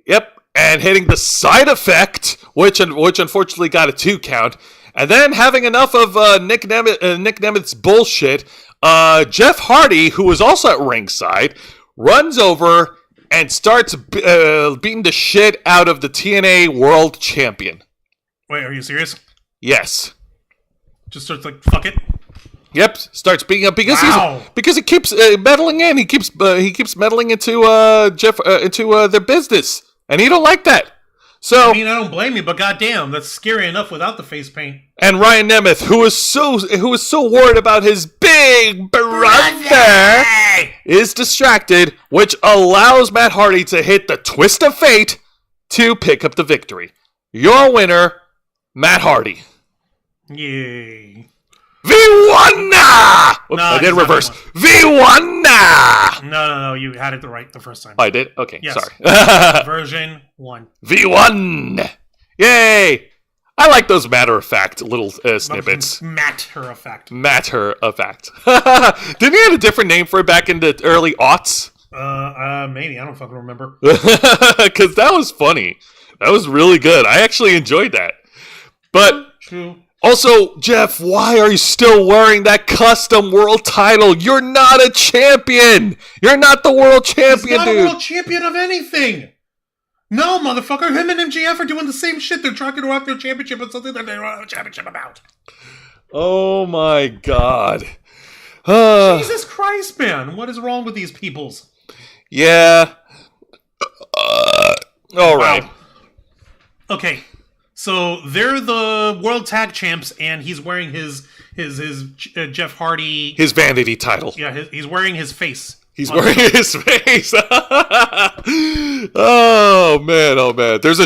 Yep. And hitting the side effect, which unfortunately got a 2 count. And then having enough of Nick Nemeth's bullshit, Jeff Hardy, who was also at ringside, runs over and starts beating the shit out of the TNA World Champion. Wait, are you serious? Yes. Just starts like, fuck it? Yep, starts beating up because he keeps meddling in. He keeps meddling into their business, and he don't like that. So, I mean, I don't blame you, but goddamn, that's scary enough without the face paint. And Ryan Nemeth, who is so worried about his big brother, is distracted, which allows Matt Hardy to hit the Twist of Fate to pick up the victory. Your winner, Matt Hardy. Yay. V1! Oops, I did reverse. V1! No, you had it right the first time. Oh, I did? Okay, yes. Sorry. Version 1. V1! Yay! I like those matter-of-fact little snippets. Matter-of-fact. Didn't he have a different name for it back in the early aughts? Maybe. I don't fucking remember. Because that was funny. That was really good. I actually enjoyed that. But... True. Also, Jeff, why are you still wearing that custom world title? You're not a champion! You're not the world champion, He's not dude! a world champion of anything! No, motherfucker, him and MJF are doing the same shit. They're trying to rock their championship on something that they don't have a championship about. Oh my god. Jesus Christ, man. What is wrong with these peoples? Yeah. Alright. Wow. Okay. So they're the World Tag Champs, and he's wearing his Jeff Hardy... His vanity title. Yeah, he's wearing his face. He's wearing his face. Oh man. There's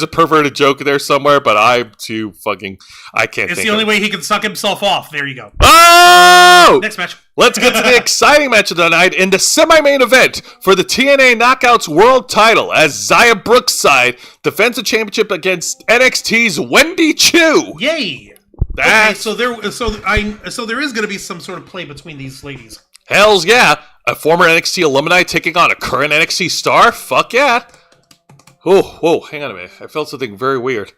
a perverted joke there somewhere, but I'm too fucking... I can't think It's the only way he can suck himself off. There you go. Oh! Next match. Let's get to the exciting match of the night in the semi-main event for the TNA Knockouts World Title as Xia Brookside defends the championship against NXT's Wendy Chu. Yay! Okay, so there is going to be some sort of play between these ladies. Hells yeah! A former NXT alumni taking on a current NXT star? Fuck yeah! Whoa, hang on a minute. I felt something very weird.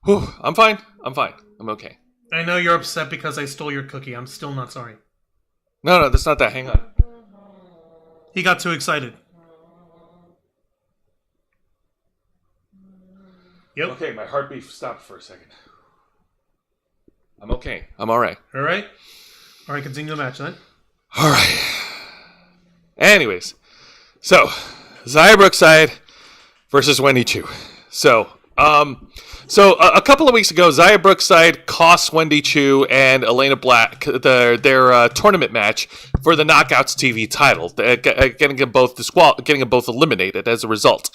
Whew, I'm fine. I'm okay. I know you're upset because I stole your cookie. I'm still not sorry. No, that's not that. Hang on. He got too excited. Yep. Okay, my heartbeat stopped for a second. I'm okay. I'm alright. Alright, continue the match then. Alright. Anyways. So, Xia Brookside versus Wendy Chu. So a couple of weeks ago, Xia Brookside cost Wendy Chu and Elena Black their tournament match for the Knockouts TV title, getting them both eliminated as a result.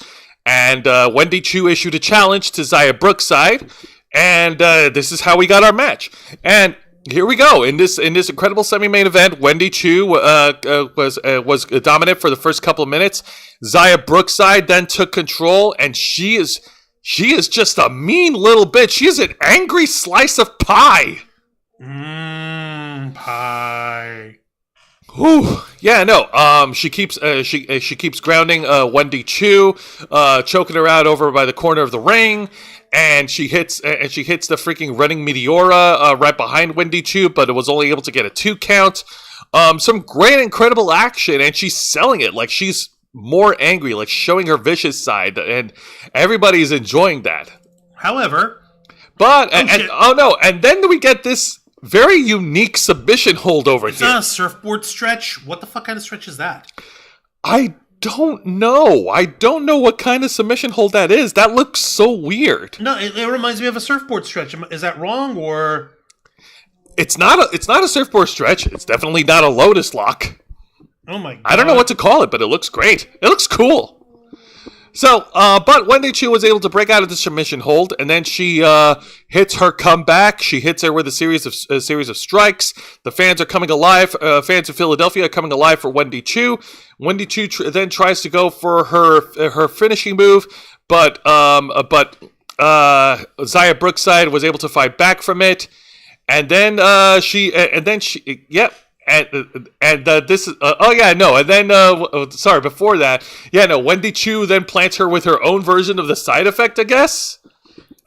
And Wendy Chu issued a challenge to Xia Brookside, and this is how we got our match. And here we go. In this incredible semi-main event, Wendy Chu was dominant for the first couple of minutes. Xia Brookside then took control, and she is just a mean little bitch. She is an angry slice of pie. Pie. Ooh, yeah, no. She keeps grounding Wendy Chu, choking her out over by the corner of the ring, and she hits the freaking running Meteora right behind Wendy Chu, but it was only able to get a 2 count. Some great, incredible action, and she's selling it like she's more angry, like showing her vicious side, and everybody's enjoying that. However, and then we get this very unique submission hold over It's here. not a surfboard stretch. What the fuck kind of stretch is that? I don't know. I don't know what kind of submission hold that is. That looks so weird. No, it reminds me of a surfboard stretch. Is that wrong or? It's not a surfboard stretch. It's definitely not a lotus lock. Oh my god. I don't know what to call it, but it looks great. It looks cool. So, but Wendy Chu was able to break out of the submission hold, and then she hits her comeback. She hits her with a series of strikes. The fans are coming alive. Fans of Philadelphia are coming alive for Wendy Chu. Wendy Chu then tries to go for her finishing move, but Xia Brookside was able to fight back from it, and then before that, Wendy Chu then plants her with her own version of the side effect, I guess.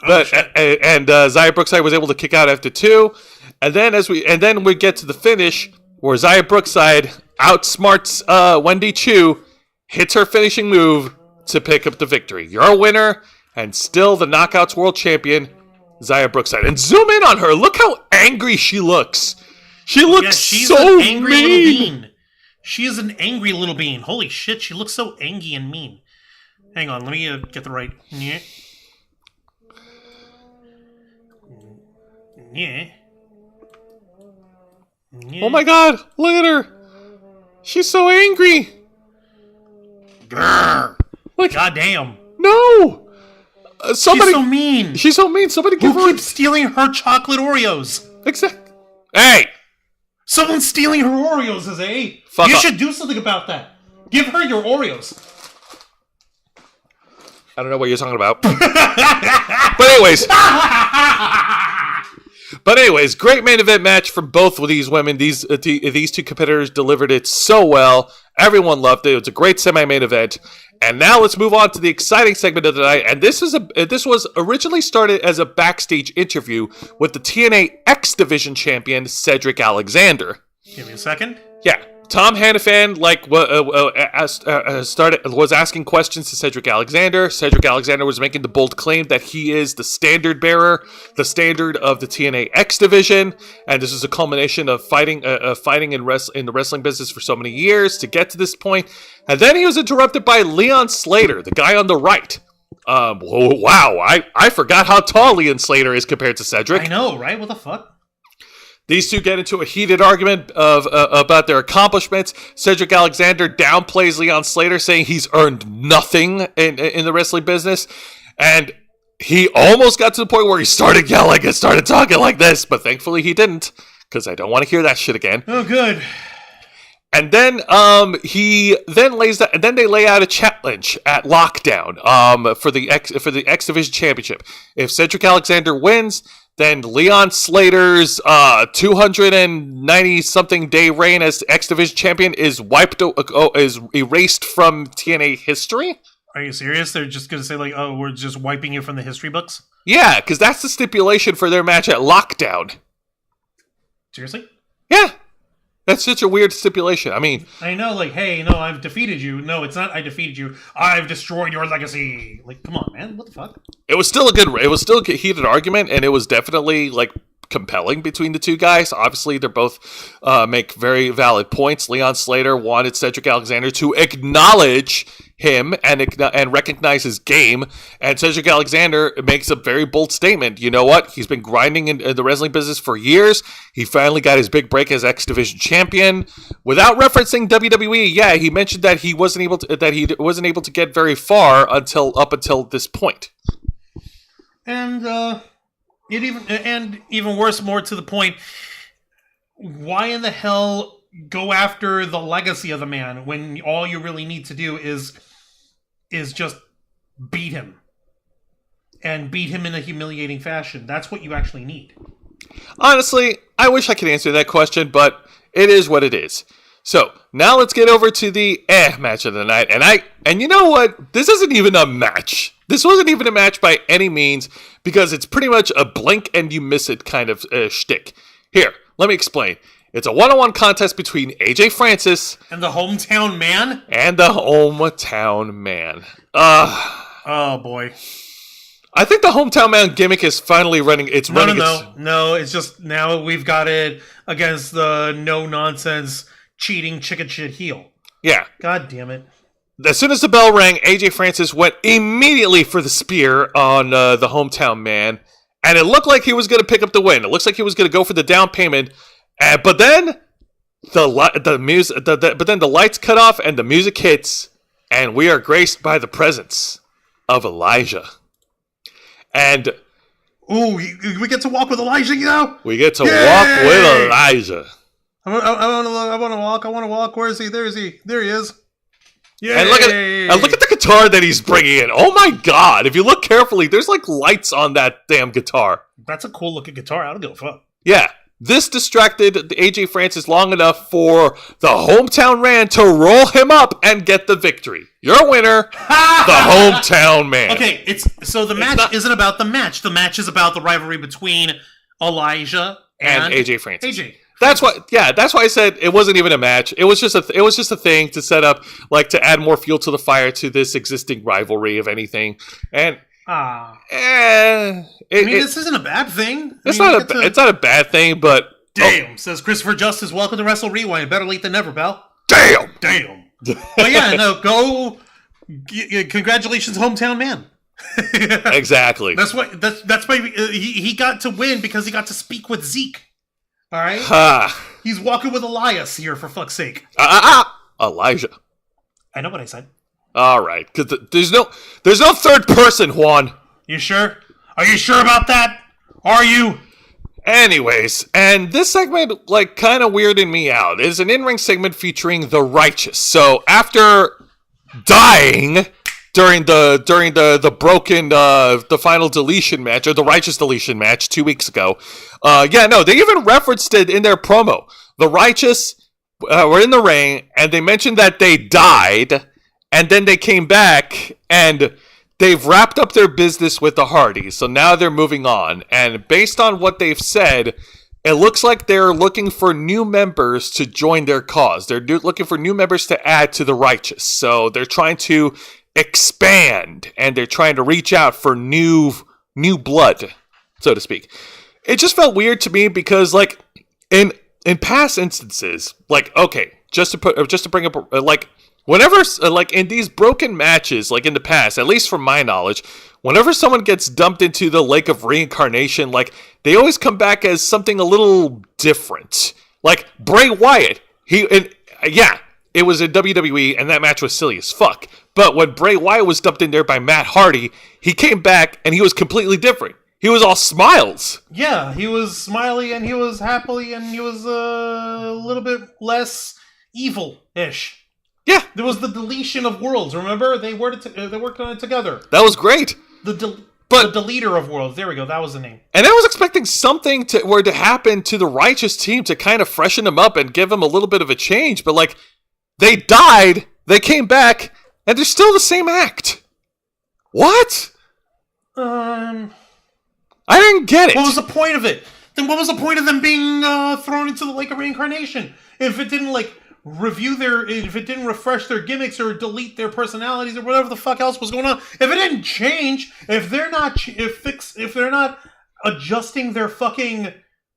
Xia Brookside was able to kick out after 2, and then we get to the finish where Xia Brookside outsmarts Wendy Chu, hits her finishing move to pick up the victory. You're a winner and still the Knockouts World Champion, Xia Brookside. And zoom in on her. Look how angry she looks. She looks she's so an angry little mean. bean. She is an angry little bean. Holy shit, she looks so angry and mean. Hang on, let me get the right. Yeah. Yeah. Oh my god, look at her. She's so angry. Grrr. Like, Goddamn. no. Somebody. She's so mean. She's so mean. Somebody give Who her. keeps stealing her chocolate Oreos? Exact. Hey. Someone's stealing her Oreos, Jose. Fuck You off. should do something about that. Give her your Oreos. I don't know what you're talking about. But anyways, great main event match from both of these women. These two competitors delivered it so well. Everyone loved it. It was a great semi-main event. And now let's move on to the exciting segment of the night. And this was originally started as a backstage interview with the TNA X Division champion Cedric Alexander. Give me a second. Yeah, Tom Hannafan was asking questions to Cedric Alexander. Cedric Alexander was making the bold claim that he is the standard bearer, the standard of the TNA X Division, and this is a culmination of fighting in the wrestling business for so many years to get to this point. And then he was interrupted by Leon Slater, the guy on the right. Wow, I forgot how tall Leon Slater is compared to Cedric. I know, right? What the fuck? These two get into a heated argument about their accomplishments. Cedric Alexander downplays Leon Slater, saying he's earned nothing in the wrestling business. And he almost got to the point where he started yelling and started talking like this, but thankfully he didn't, because I don't want to hear that shit again. Oh, good. And then they lay out a challenge at Lockdown for the X Division Championship. If Cedric Alexander wins, then Leon Slater's 290-something day reign as X Division champion is erased from TNA history. Are you serious? They're just gonna say like, "Oh, we're just wiping you from the history books." Yeah, because that's the stipulation for their match at Lockdown. Seriously? Yeah. That's such a weird stipulation. I mean, I know, like, hey, no, I've defeated you. No, it's not I defeated you. I've destroyed your legacy. Like, come on, man. What the fuck? it was still a heated argument, and it was definitely like compelling between the two guys. Obviously, they're both make very valid points. Leon Slater wanted Cedric Alexander to acknowledge him and recognize his game, and Cedric Alexander makes a very bold statement. You know what? He's been grinding in the wrestling business for years. He finally got his big break as X Division champion. Without referencing WWE, yeah, he mentioned that he wasn't able to get very far up until this point. And even worse, more to the point, why in the hell go after the legacy of the man when all you really need to do is just beat him, and beat him in a humiliating fashion? That's what you actually need. Honestly, I wish I could answer that question, but it is what it is. So now let's get over to the match of the night. And you know what? This isn't even a match. This wasn't even a match by any means, because it's pretty much a blink and you miss it kind of shtick. Here, let me explain. It's a one-on-one contest between AJ Francis And the hometown man? and the hometown man. Oh boy. I think the hometown man gimmick is finally running. It's running. No. It's just now we've got it against the no nonsense cheating chicken shit heel. Yeah. God damn it. As soon as the bell rang, AJ Francis went immediately for the spear on the hometown man, and it looked like he was going to pick up the win. It looks like he was going to go for the down payment, but then the lights cut off and the music hits, and we are graced by the presence of Elijah. And ooh, we get to walk with Elijah, you know? We get to walk with Elijah. I want to walk. Where is he? There he is. Yay. And look at the guitar that he's bringing in. Oh my god! If you look carefully, there's like lights on that damn guitar. That's a cool looking guitar. I don't give a fuck. Yeah, this distracted AJ Francis long enough for the hometown man to roll him up and get the victory. Your winner, the hometown man. Okay, the match isn't about the match. The match is about the rivalry between Elijah and AJ Francis. AJ. That's why I said it wasn't even a match. It was just a thing to set up, like, to add more fuel to the fire to this existing rivalry, if anything. And this isn't a bad thing. It's not a bad thing, but damn, says Christopher Justice. Welcome to Wrestle Rewind. Better late than never, pal. Damn. But yeah, no, go. Congratulations, hometown man. Exactly. That's why he got to win because he got to speak with Zeke. All right? He's walking with Elias here, for fuck's sake. Elijah. I know what I said. All right, because there's no third person, Juan. You sure? Are you sure about that? Are you? Anyways, and this segment, like, kind of weirded me out. It's an in-ring segment featuring the Righteous. So after dying during the broken the final deletion match, or the Righteous deletion match 2 weeks ago, they even referenced it in their promo. The Righteous were in the ring, and they mentioned that they died, and then they came back, and they've wrapped up their business with the Hardys, so now they're moving on. And based on what they've said, it looks like they're looking for new members to join their cause. They're looking for new members to add to the Righteous. So they're trying to expand, and they're trying to reach out for new blood, so to speak. It just felt weird to me because, like, in past instances, like, okay, just to bring up, like, whenever, like, in these broken matches, like in the past, at least from my knowledge, whenever someone gets dumped into the lake of reincarnation, like, they always come back as something a little different. Like, Bray Wyatt, it was in WWE, and that match was silly as fuck. But when Bray Wyatt was dumped in there by Matt Hardy, he came back, and he was completely different. He was all smiles. Yeah, he was smiley, and he was happily, and he was a little bit less evil-ish. Yeah. There was the deletion of worlds, remember? They worked on it together. That was great. The deleter of worlds. There we go. That was the name. And I was expecting something to happen to the Righteous team to kind of freshen them up and give them a little bit of a change. But, like, they died, they came back, and they're still the same act. What? I didn't get it. What was the point of it? Then what was the point of them being thrown into the lake of reincarnation? If it didn't, like, if it didn't refresh their gimmicks or delete their personalities or whatever the fuck else was going on, if it didn't change, if they're not adjusting their fucking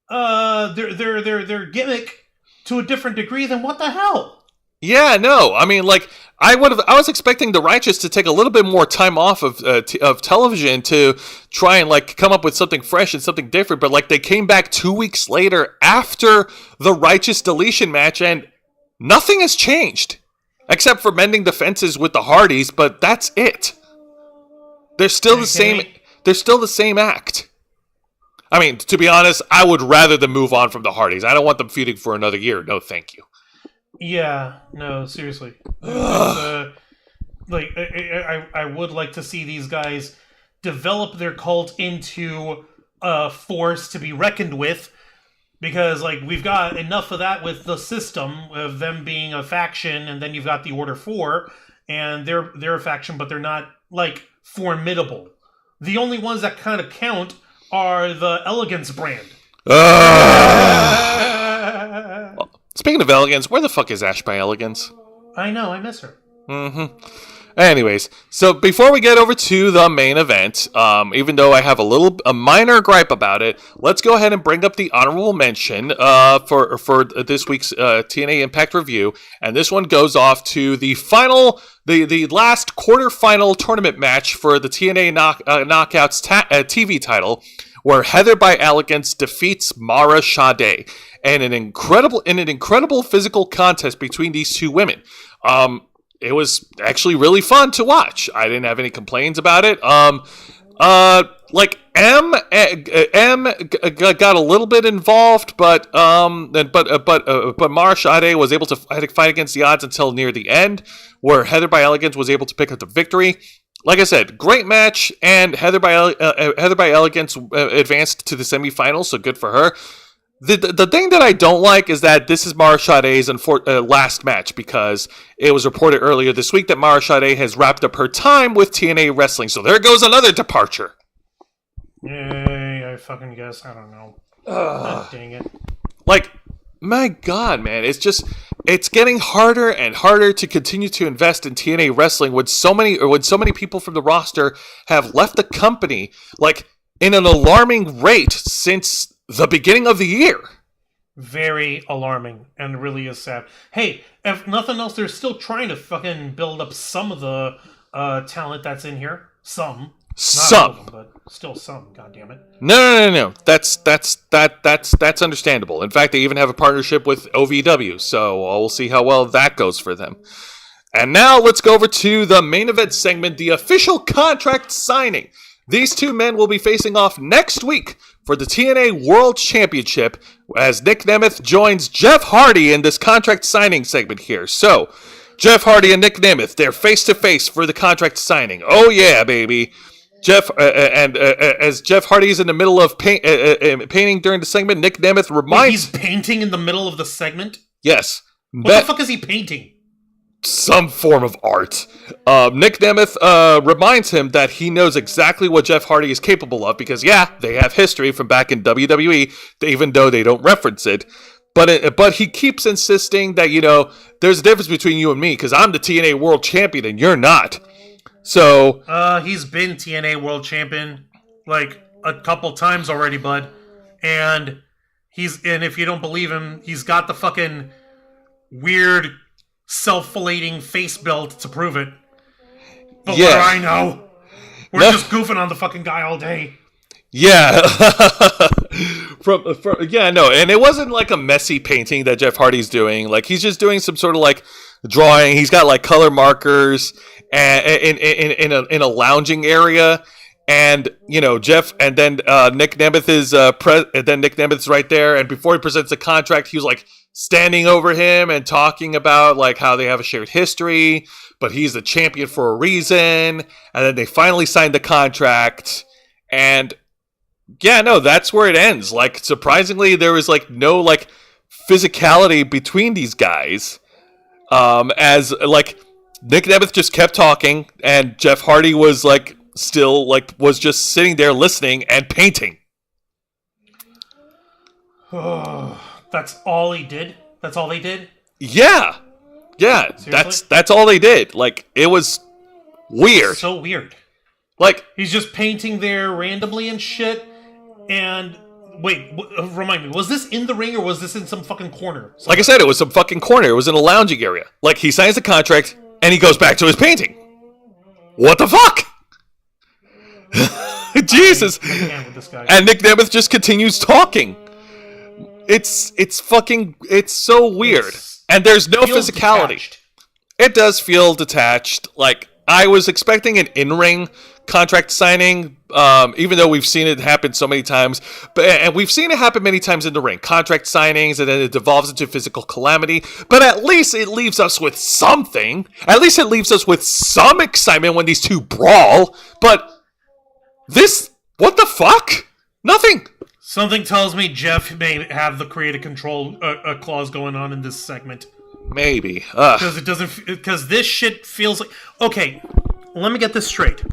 their gimmick to a different degree, then what the hell? Yeah, no. I mean, like, I was expecting the Righteous to take a little bit more time off of television to try and, like, come up with something fresh and something different, but, like, they came back 2 weeks later after the Righteous deletion match, and nothing has changed, except for mending the fences with the Hardys, but that's it. They're still the same. They're still the same act. I mean, to be honest, I would rather them move on from the Hardys. I don't want them feuding for another year. No, thank you. Yeah, no, seriously. I would like to see these guys develop their cult into a force to be reckoned with. Because, like, we've got enough of that with the system of them being a faction, and then you've got the Order 4, and they're a faction, but they're not, like, formidable. The only ones that kind of count are the Elegance brand. Speaking of Elegance, where the fuck is Ash by Elegance? I know, I miss her. Mm-hmm. Anyways, so before we get over to the main event, even though I have a minor gripe about it, let's go ahead and bring up the honorable mention for this week's TNA Impact review, and this one goes off to the last quarterfinal tournament match for the TNA Knockouts TV title, where Heather by Elegance defeats Mara Sade, and in an incredible physical contest between these two women. It was actually really fun to watch. I didn't have any complaints about it. M got a little bit involved, but Mara Sade was able to fight against the odds until near the end, where Heather by Elegance was able to pick up the victory. Like I said, great match, and Heather by Elegance advanced to the semifinals, so good for her. The thing that I don't like is that this is Mara Sade's last match, because it was reported earlier this week that Mara Sade has wrapped up her time with TNA Wrestling. So there goes another departure. Yay, I fucking guess. I don't know. God dang it. Like, my God, man. It's getting harder and harder to continue to invest in TNA Wrestling when so many people from the roster have left the company, like, in an alarming rate since the beginning of the year. Very alarming, and really is sad. Hey, if nothing else, they're still trying to fucking build up some of the talent that's in here. Some. Not all of them, but still some, goddammit. No. That's understandable. In fact, they even have a partnership with OVW, so we'll see how well that goes for them. And now let's go over to the main event segment, the official contract signing. These two men will be facing off next week for the TNA World Championship, as Nick Nemeth joins Jeff Hardy in this contract signing segment here. So, Jeff Hardy and Nick Nemeth, they're face-to-face for the contract signing. Oh yeah, baby. As Jeff Hardy is in the middle of painting during the segment, Nick Nemeth reminds... He's painting in the middle of the segment? Yes. What the fuck is he painting? Some form of art. Nick Nemeth reminds him that he knows exactly what Jeff Hardy is capable of, because they have history from back in WWE, even though they don't reference it. But he keeps insisting that, there's a difference between you and me, because I'm the TNA World Champion and you're not. So he's been TNA World Champion like a couple times already, bud. And if you don't believe him, he's got the fucking weird self-filleting face belt to prove it. But what do I know? We're just goofing on the fucking guy all day. Yeah. And it wasn't like a messy painting that Jeff Hardy's doing. Like, he's just doing some sort of like drawing. He's got like color markers and in a lounging area. And Jeff, and then Nick Nemeth Nick Nemeth's right there. And before he presents the contract, he was like standing over him and talking about like how they have a shared history, but he's the champion for a reason. And then they finally signed the contract, and that's where it ends. Like, surprisingly, there was like no like physicality between these guys. As like Nick Nemeth just kept talking, and Jeff Hardy was like still like was just sitting there listening and painting. That's all he did? That's all they did? Yeah. Seriously? That's all they did. Like, it was weird. So weird. Like, he's just painting there randomly and shit. And wait, remind me, was this in the ring or was this in some fucking corner? Like I said, it was some fucking corner. It was in a lounging area. Like, he signs the contract and he goes back to his painting. What the fuck? Jesus. I can't with this guy. And Nick Nemeth just continues talking. It's so weird. And there's no physicality. Detached. It does feel detached. Like, I was expecting an in-ring contract signing, even though we've seen it happen so many times. And we've seen it happen many times in the ring. Contract signings, and then it devolves into physical calamity. But at least it leaves us with something. At least it leaves us with some excitement when these two brawl. But this, what the fuck? Nothing. Something tells me Jeff may have the creative control clause going on in this segment. Maybe. Because this shit feels like... Okay, let me get this straight.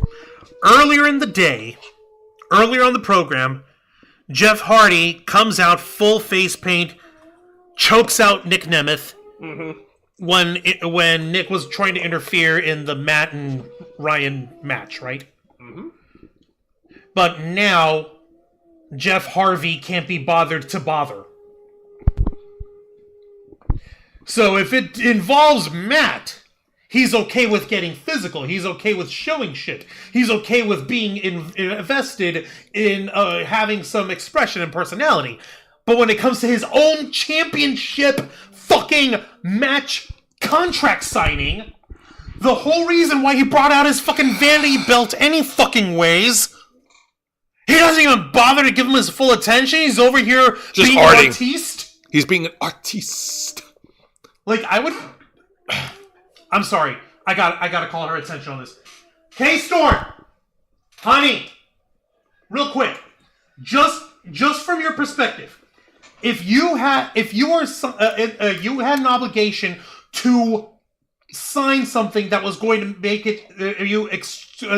Earlier in the day, earlier on the program, Jeff Hardy comes out full face paint, chokes out Nick Nemeth, when Nick was trying to interfere in the Matt and Ryan match, right? Mm-hmm. But now Jeff Harvey can't be bothered to bother. So if it involves Matt, he's okay with getting physical. He's okay with showing shit. He's okay with being invested in having some expression and personality. But when it comes to his own championship fucking match contract signing, the whole reason why he brought out his fucking vanity belt any fucking ways, he doesn't even bother to give him his full attention. He's over here just being arting. an artiste. He's being an artiste. Like, I would... I'm sorry. I gotta call her attention on this. K-Storm! Honey! Real quick. Just from your perspective, if you had an obligation to sign something that was going to make it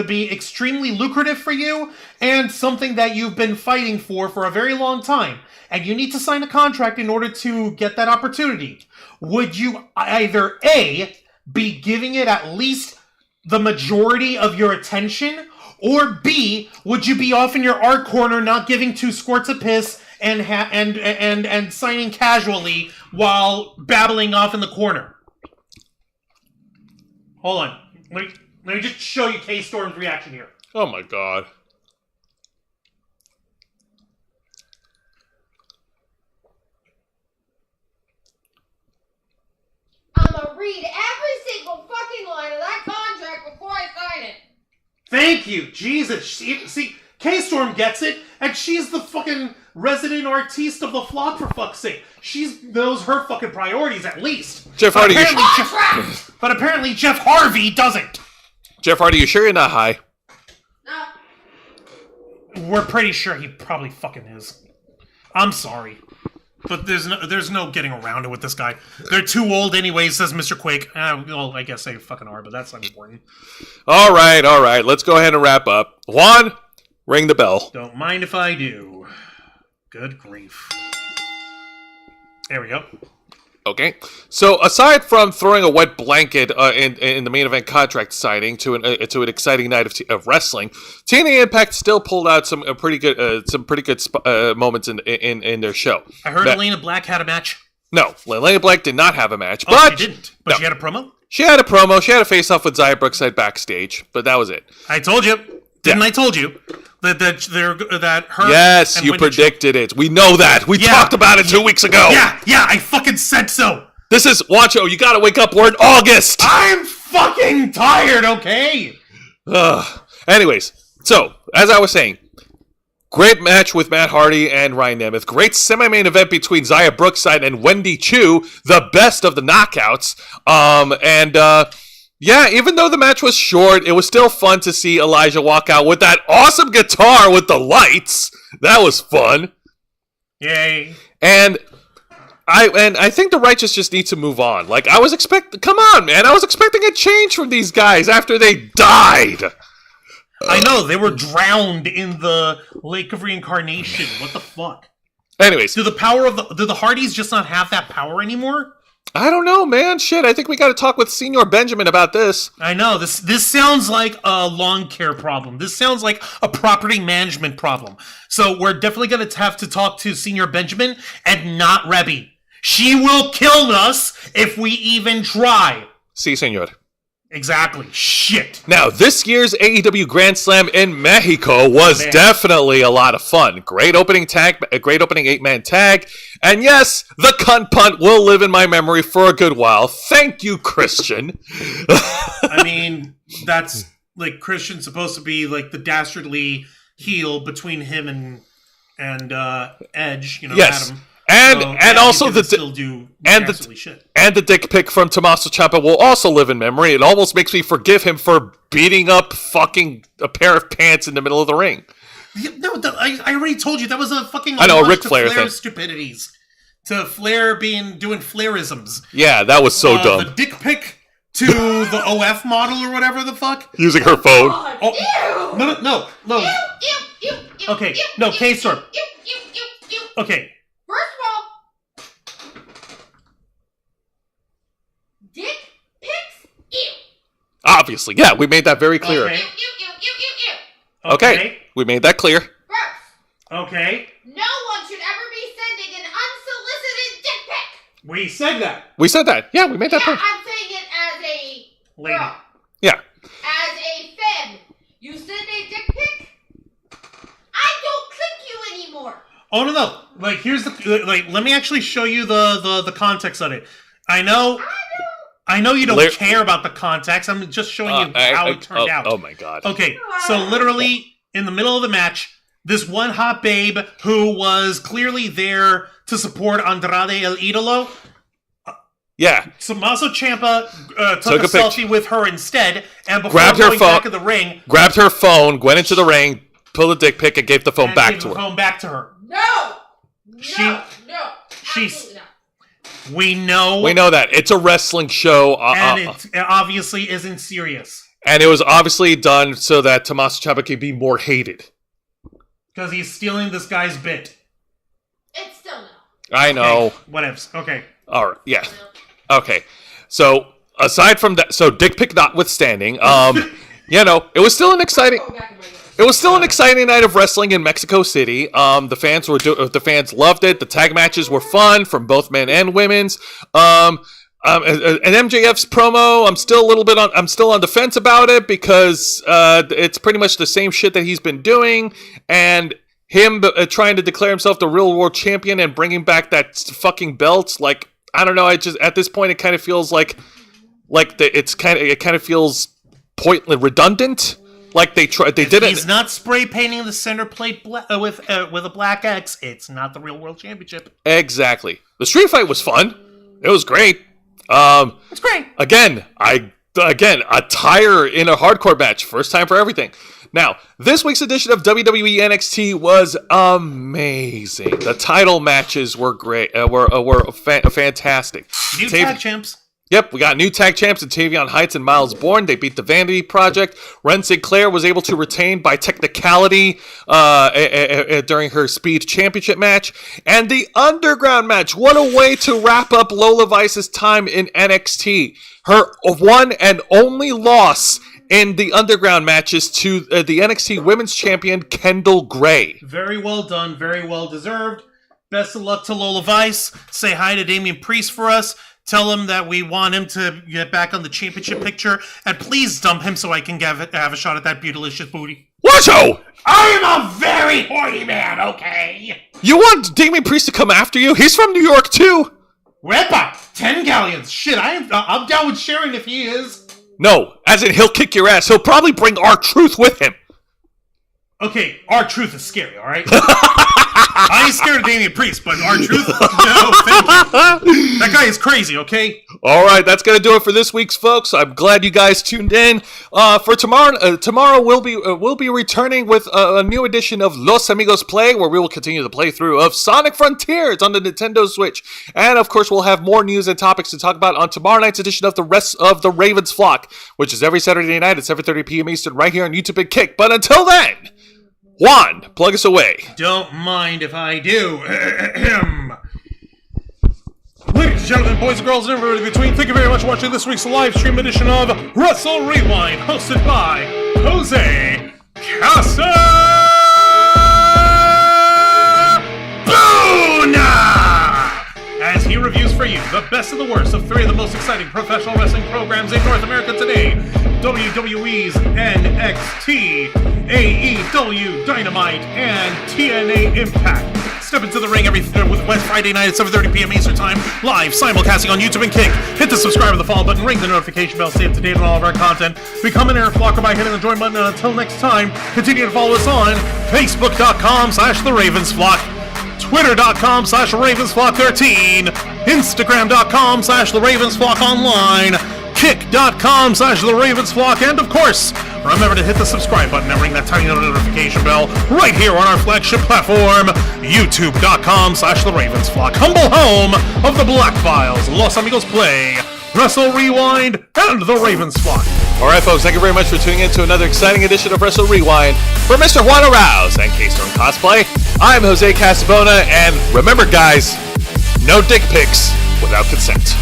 be extremely lucrative for you and something that you've been fighting for a very long time, and you need to sign a contract in order to get that opportunity, would you either A, be giving it at least the majority of your attention, or B, would you be off in your art corner not giving two squirts of piss and signing casually while babbling off in the corner? Hold on. Let me just show you K-Storm's reaction here. Oh my god. I'm gonna read every single fucking line of that contract before I sign it. Thank you, Jesus. See, K-Storm gets it, and she's the fucking resident artiste of the flock, for fuck's sake. She knows her fucking priorities, at least. Jeff Hardy, but apparently Jeff Harvey doesn't. Jeff Hardy, you sure you're not high? No. We're pretty sure he probably fucking is. I'm sorry. But there's no getting around it with this guy. They're too old anyway, says Mr. Quake. Well, I guess they fucking are, but that's not important. All right. Let's go ahead and wrap up. Juan, ring the bell. Don't mind if I do. Good grief. There we go. Okay. So aside from throwing a wet blanket in the main event contract signing to an exciting night of wrestling, TNA Impact still pulled out some pretty good moments in their show. I heard Elena Black had a match. No, Elena Black did not have a match. She didn't. But no. She had a promo? She had a promo. She had a face-off with Xia Brookside backstage, but that was it. I told you. Didn't I told you? That her... Yes, you predicted it. We know that. We talked about it 2 weeks ago. Yeah, I fucking said so. This is... Wancho, you gotta wake up. We're in August. I'm fucking tired, okay? Anyways, so, as I was saying, great match with Matt Hardy and Ryan Nemeth. Great semi-main event between Xia Brookside and Wendy Chu. The best of the knockouts. Yeah, even though the match was short, it was still fun to see Elijah walk out with that awesome guitar with the lights. That was fun. Yay. And I think the Righteous just need to move on. Like, come on, man. I was expecting a change from these guys after they died. I know, they were drowned in the Lake of Reincarnation. What the fuck? Anyways. Do the Hardys just not have that power anymore? I don't know, man. Shit, I think we got to talk with Senior Benjamin about this. I know. This sounds like a lawn care problem. This sounds like a property management problem. So we're definitely going to have to talk to Senior Benjamin and not Rebby. She will kill us if we even try. Si, senor. Exactly. Shit. Now, this year's AEW Grand Slam in Mexico was definitely a lot of fun. Great opening tag, a great opening 8-man tag. And yes, the cunt punt will live in my memory for a good while. Thank you, Christian. I mean, that's like Christian's supposed to be like the dastardly heel between him and Edge, yes. Adam. And also the dick pic from Tommaso Ciampa will also live in memory. It almost makes me forgive him for beating up fucking a pair of pants in the middle of the ring. No, I already told you that was a fucking. I know, a Ric Flair thing. Stupidities to Flair doing Flairisms. Yeah, that was so dumb. The dick pic to the OF model or whatever the fuck. Using her phone. No. Okay, no, K-Storm. Okay. First of all, obviously. Yeah, we made that very clear. Okay. Okay, we made that clear. Gross. Okay. No one should ever be sending an unsolicited dick pic. We said that. We said that. Yeah, we made that Yeah, point. I'm saying it as a Lady. girl. Yeah. As a femme. You send a dick pic, I don't click you anymore. Oh no! Like here's the let me actually show you the context of it. I know you don't care about the context. I'm just showing you how it turned out. Oh my god. Okay, so literally in the middle of the match, this one hot babe who was clearly there to support Andrade El Idolo. Yeah. Tommaso Ciampa took a selfie with her instead, and before grabbed her going phone, back in the ring, grabbed her phone, went into the ring, pulled a dick pic, and gave the phone back to her. No. Absolutely not. We know that it's a wrestling show, and it obviously isn't serious. And it was obviously done so that Tommaso Ciampa could be more hated. Because he's stealing this guy's bit. It's still no. I know. Okay, whatevs. Okay. All right. Yeah. Okay. So aside from that, so dick pic notwithstanding, it was still an exciting. It was still an exciting night of wrestling in Mexico City. The fans loved it. The tag matches were fun from both men and women's. And MJF's promo, I'm still on the fence about it because it's pretty much the same shit that he's been doing, and him trying to declare himself the real world champion and bringing back that fucking belt. Like, I don't know. I just at this point it kind of feels it kind of feels pointless, redundant. Like they did it. He's not spray painting the center plate with a black X. It's not the real world championship. Exactly. The street fight was fun. It was great. It's great. Again, a tire in a hardcore match. First time for everything. Now, this week's edition of WWE NXT was amazing. The title matches were great. Were fantastic. New tag champs. Yep, we got new tag champs in Tavion Heights and Miles Bourne. They beat the Vanity Project. Ren Sinclair was able to retain by technicality during her Speed Championship match. And the Underground match. What a way to wrap up Lola Vice's time in NXT. Her one and only loss in the Underground matches to the NXT Women's Champion, Kendall Gray. Very well done. Very well deserved. Best of luck to Lola Vice. Say hi to Damian Priest for us. Tell him that we want him to get back on the championship picture. And please dump him so I can have a shot at that beautilicious booty. Whatcho? I am a very horny man, okay? You want Damian Priest to come after you? He's from New York, too. Wepa! 10 galleons. Shit, I'm down with Sharon if he is. No, as in he'll kick your ass. He'll probably bring R-Truth with him. Okay, R-Truth is scary, alright? I ain't scared of Damian Priest, but R-Truth? No, thank you. That guy is crazy, okay? Alright, that's going to do it for this week's, folks. I'm glad you guys tuned in. For tomorrow we'll be returning with a new edition of Los Amigos Play, where we will continue the playthrough of Sonic Frontiers on the Nintendo Switch. And, of course, we'll have more news and topics to talk about on tomorrow night's edition of the rest of the Ravens Flock, which is every Saturday night at 7:30 p.m. Eastern, right here on YouTube and Kick. But until then, Juan, plug us away. Don't mind if I do. Ladies and gentlemen, boys and girls, and everybody in between, thank you very much for watching this week's live stream edition of Wrestle Rewind, hosted by Jose Casabona, as he reviews for you the best and the worst of three of the most exciting professional wrestling programs in North America today: WWE's NXT, AEW Dynamite, and TNA Impact. Step into the ring with Friday night at 7:30 p.m. Eastern Time, live simulcasting on YouTube and Kick. Hit the subscribe or the follow button, ring the notification bell, stay up to date on all of our content. Become an air flocker by hitting the join button, and until next time, continue to follow us on Facebook.com/The Ravens Flock, Twitter.com/RavensFlock13, Instagram.com/The Ravens Flock Online, Kick.com/The Ravens Flock, and of course, remember to hit the subscribe button and ring that tiny notification bell right here on our flagship platform, YouTube.com/The Ravens Flock, humble home of the Black Files, Los Amigos Play, Wrestle Rewind, and The Ravens Flock. Alright, folks, thank you very much for tuning in to another exciting edition of Wrestle Rewind. For Mr. Juan Arouse and K-Storm Cosplay, I'm Jose Casabona, and remember, guys, no dick pics without consent.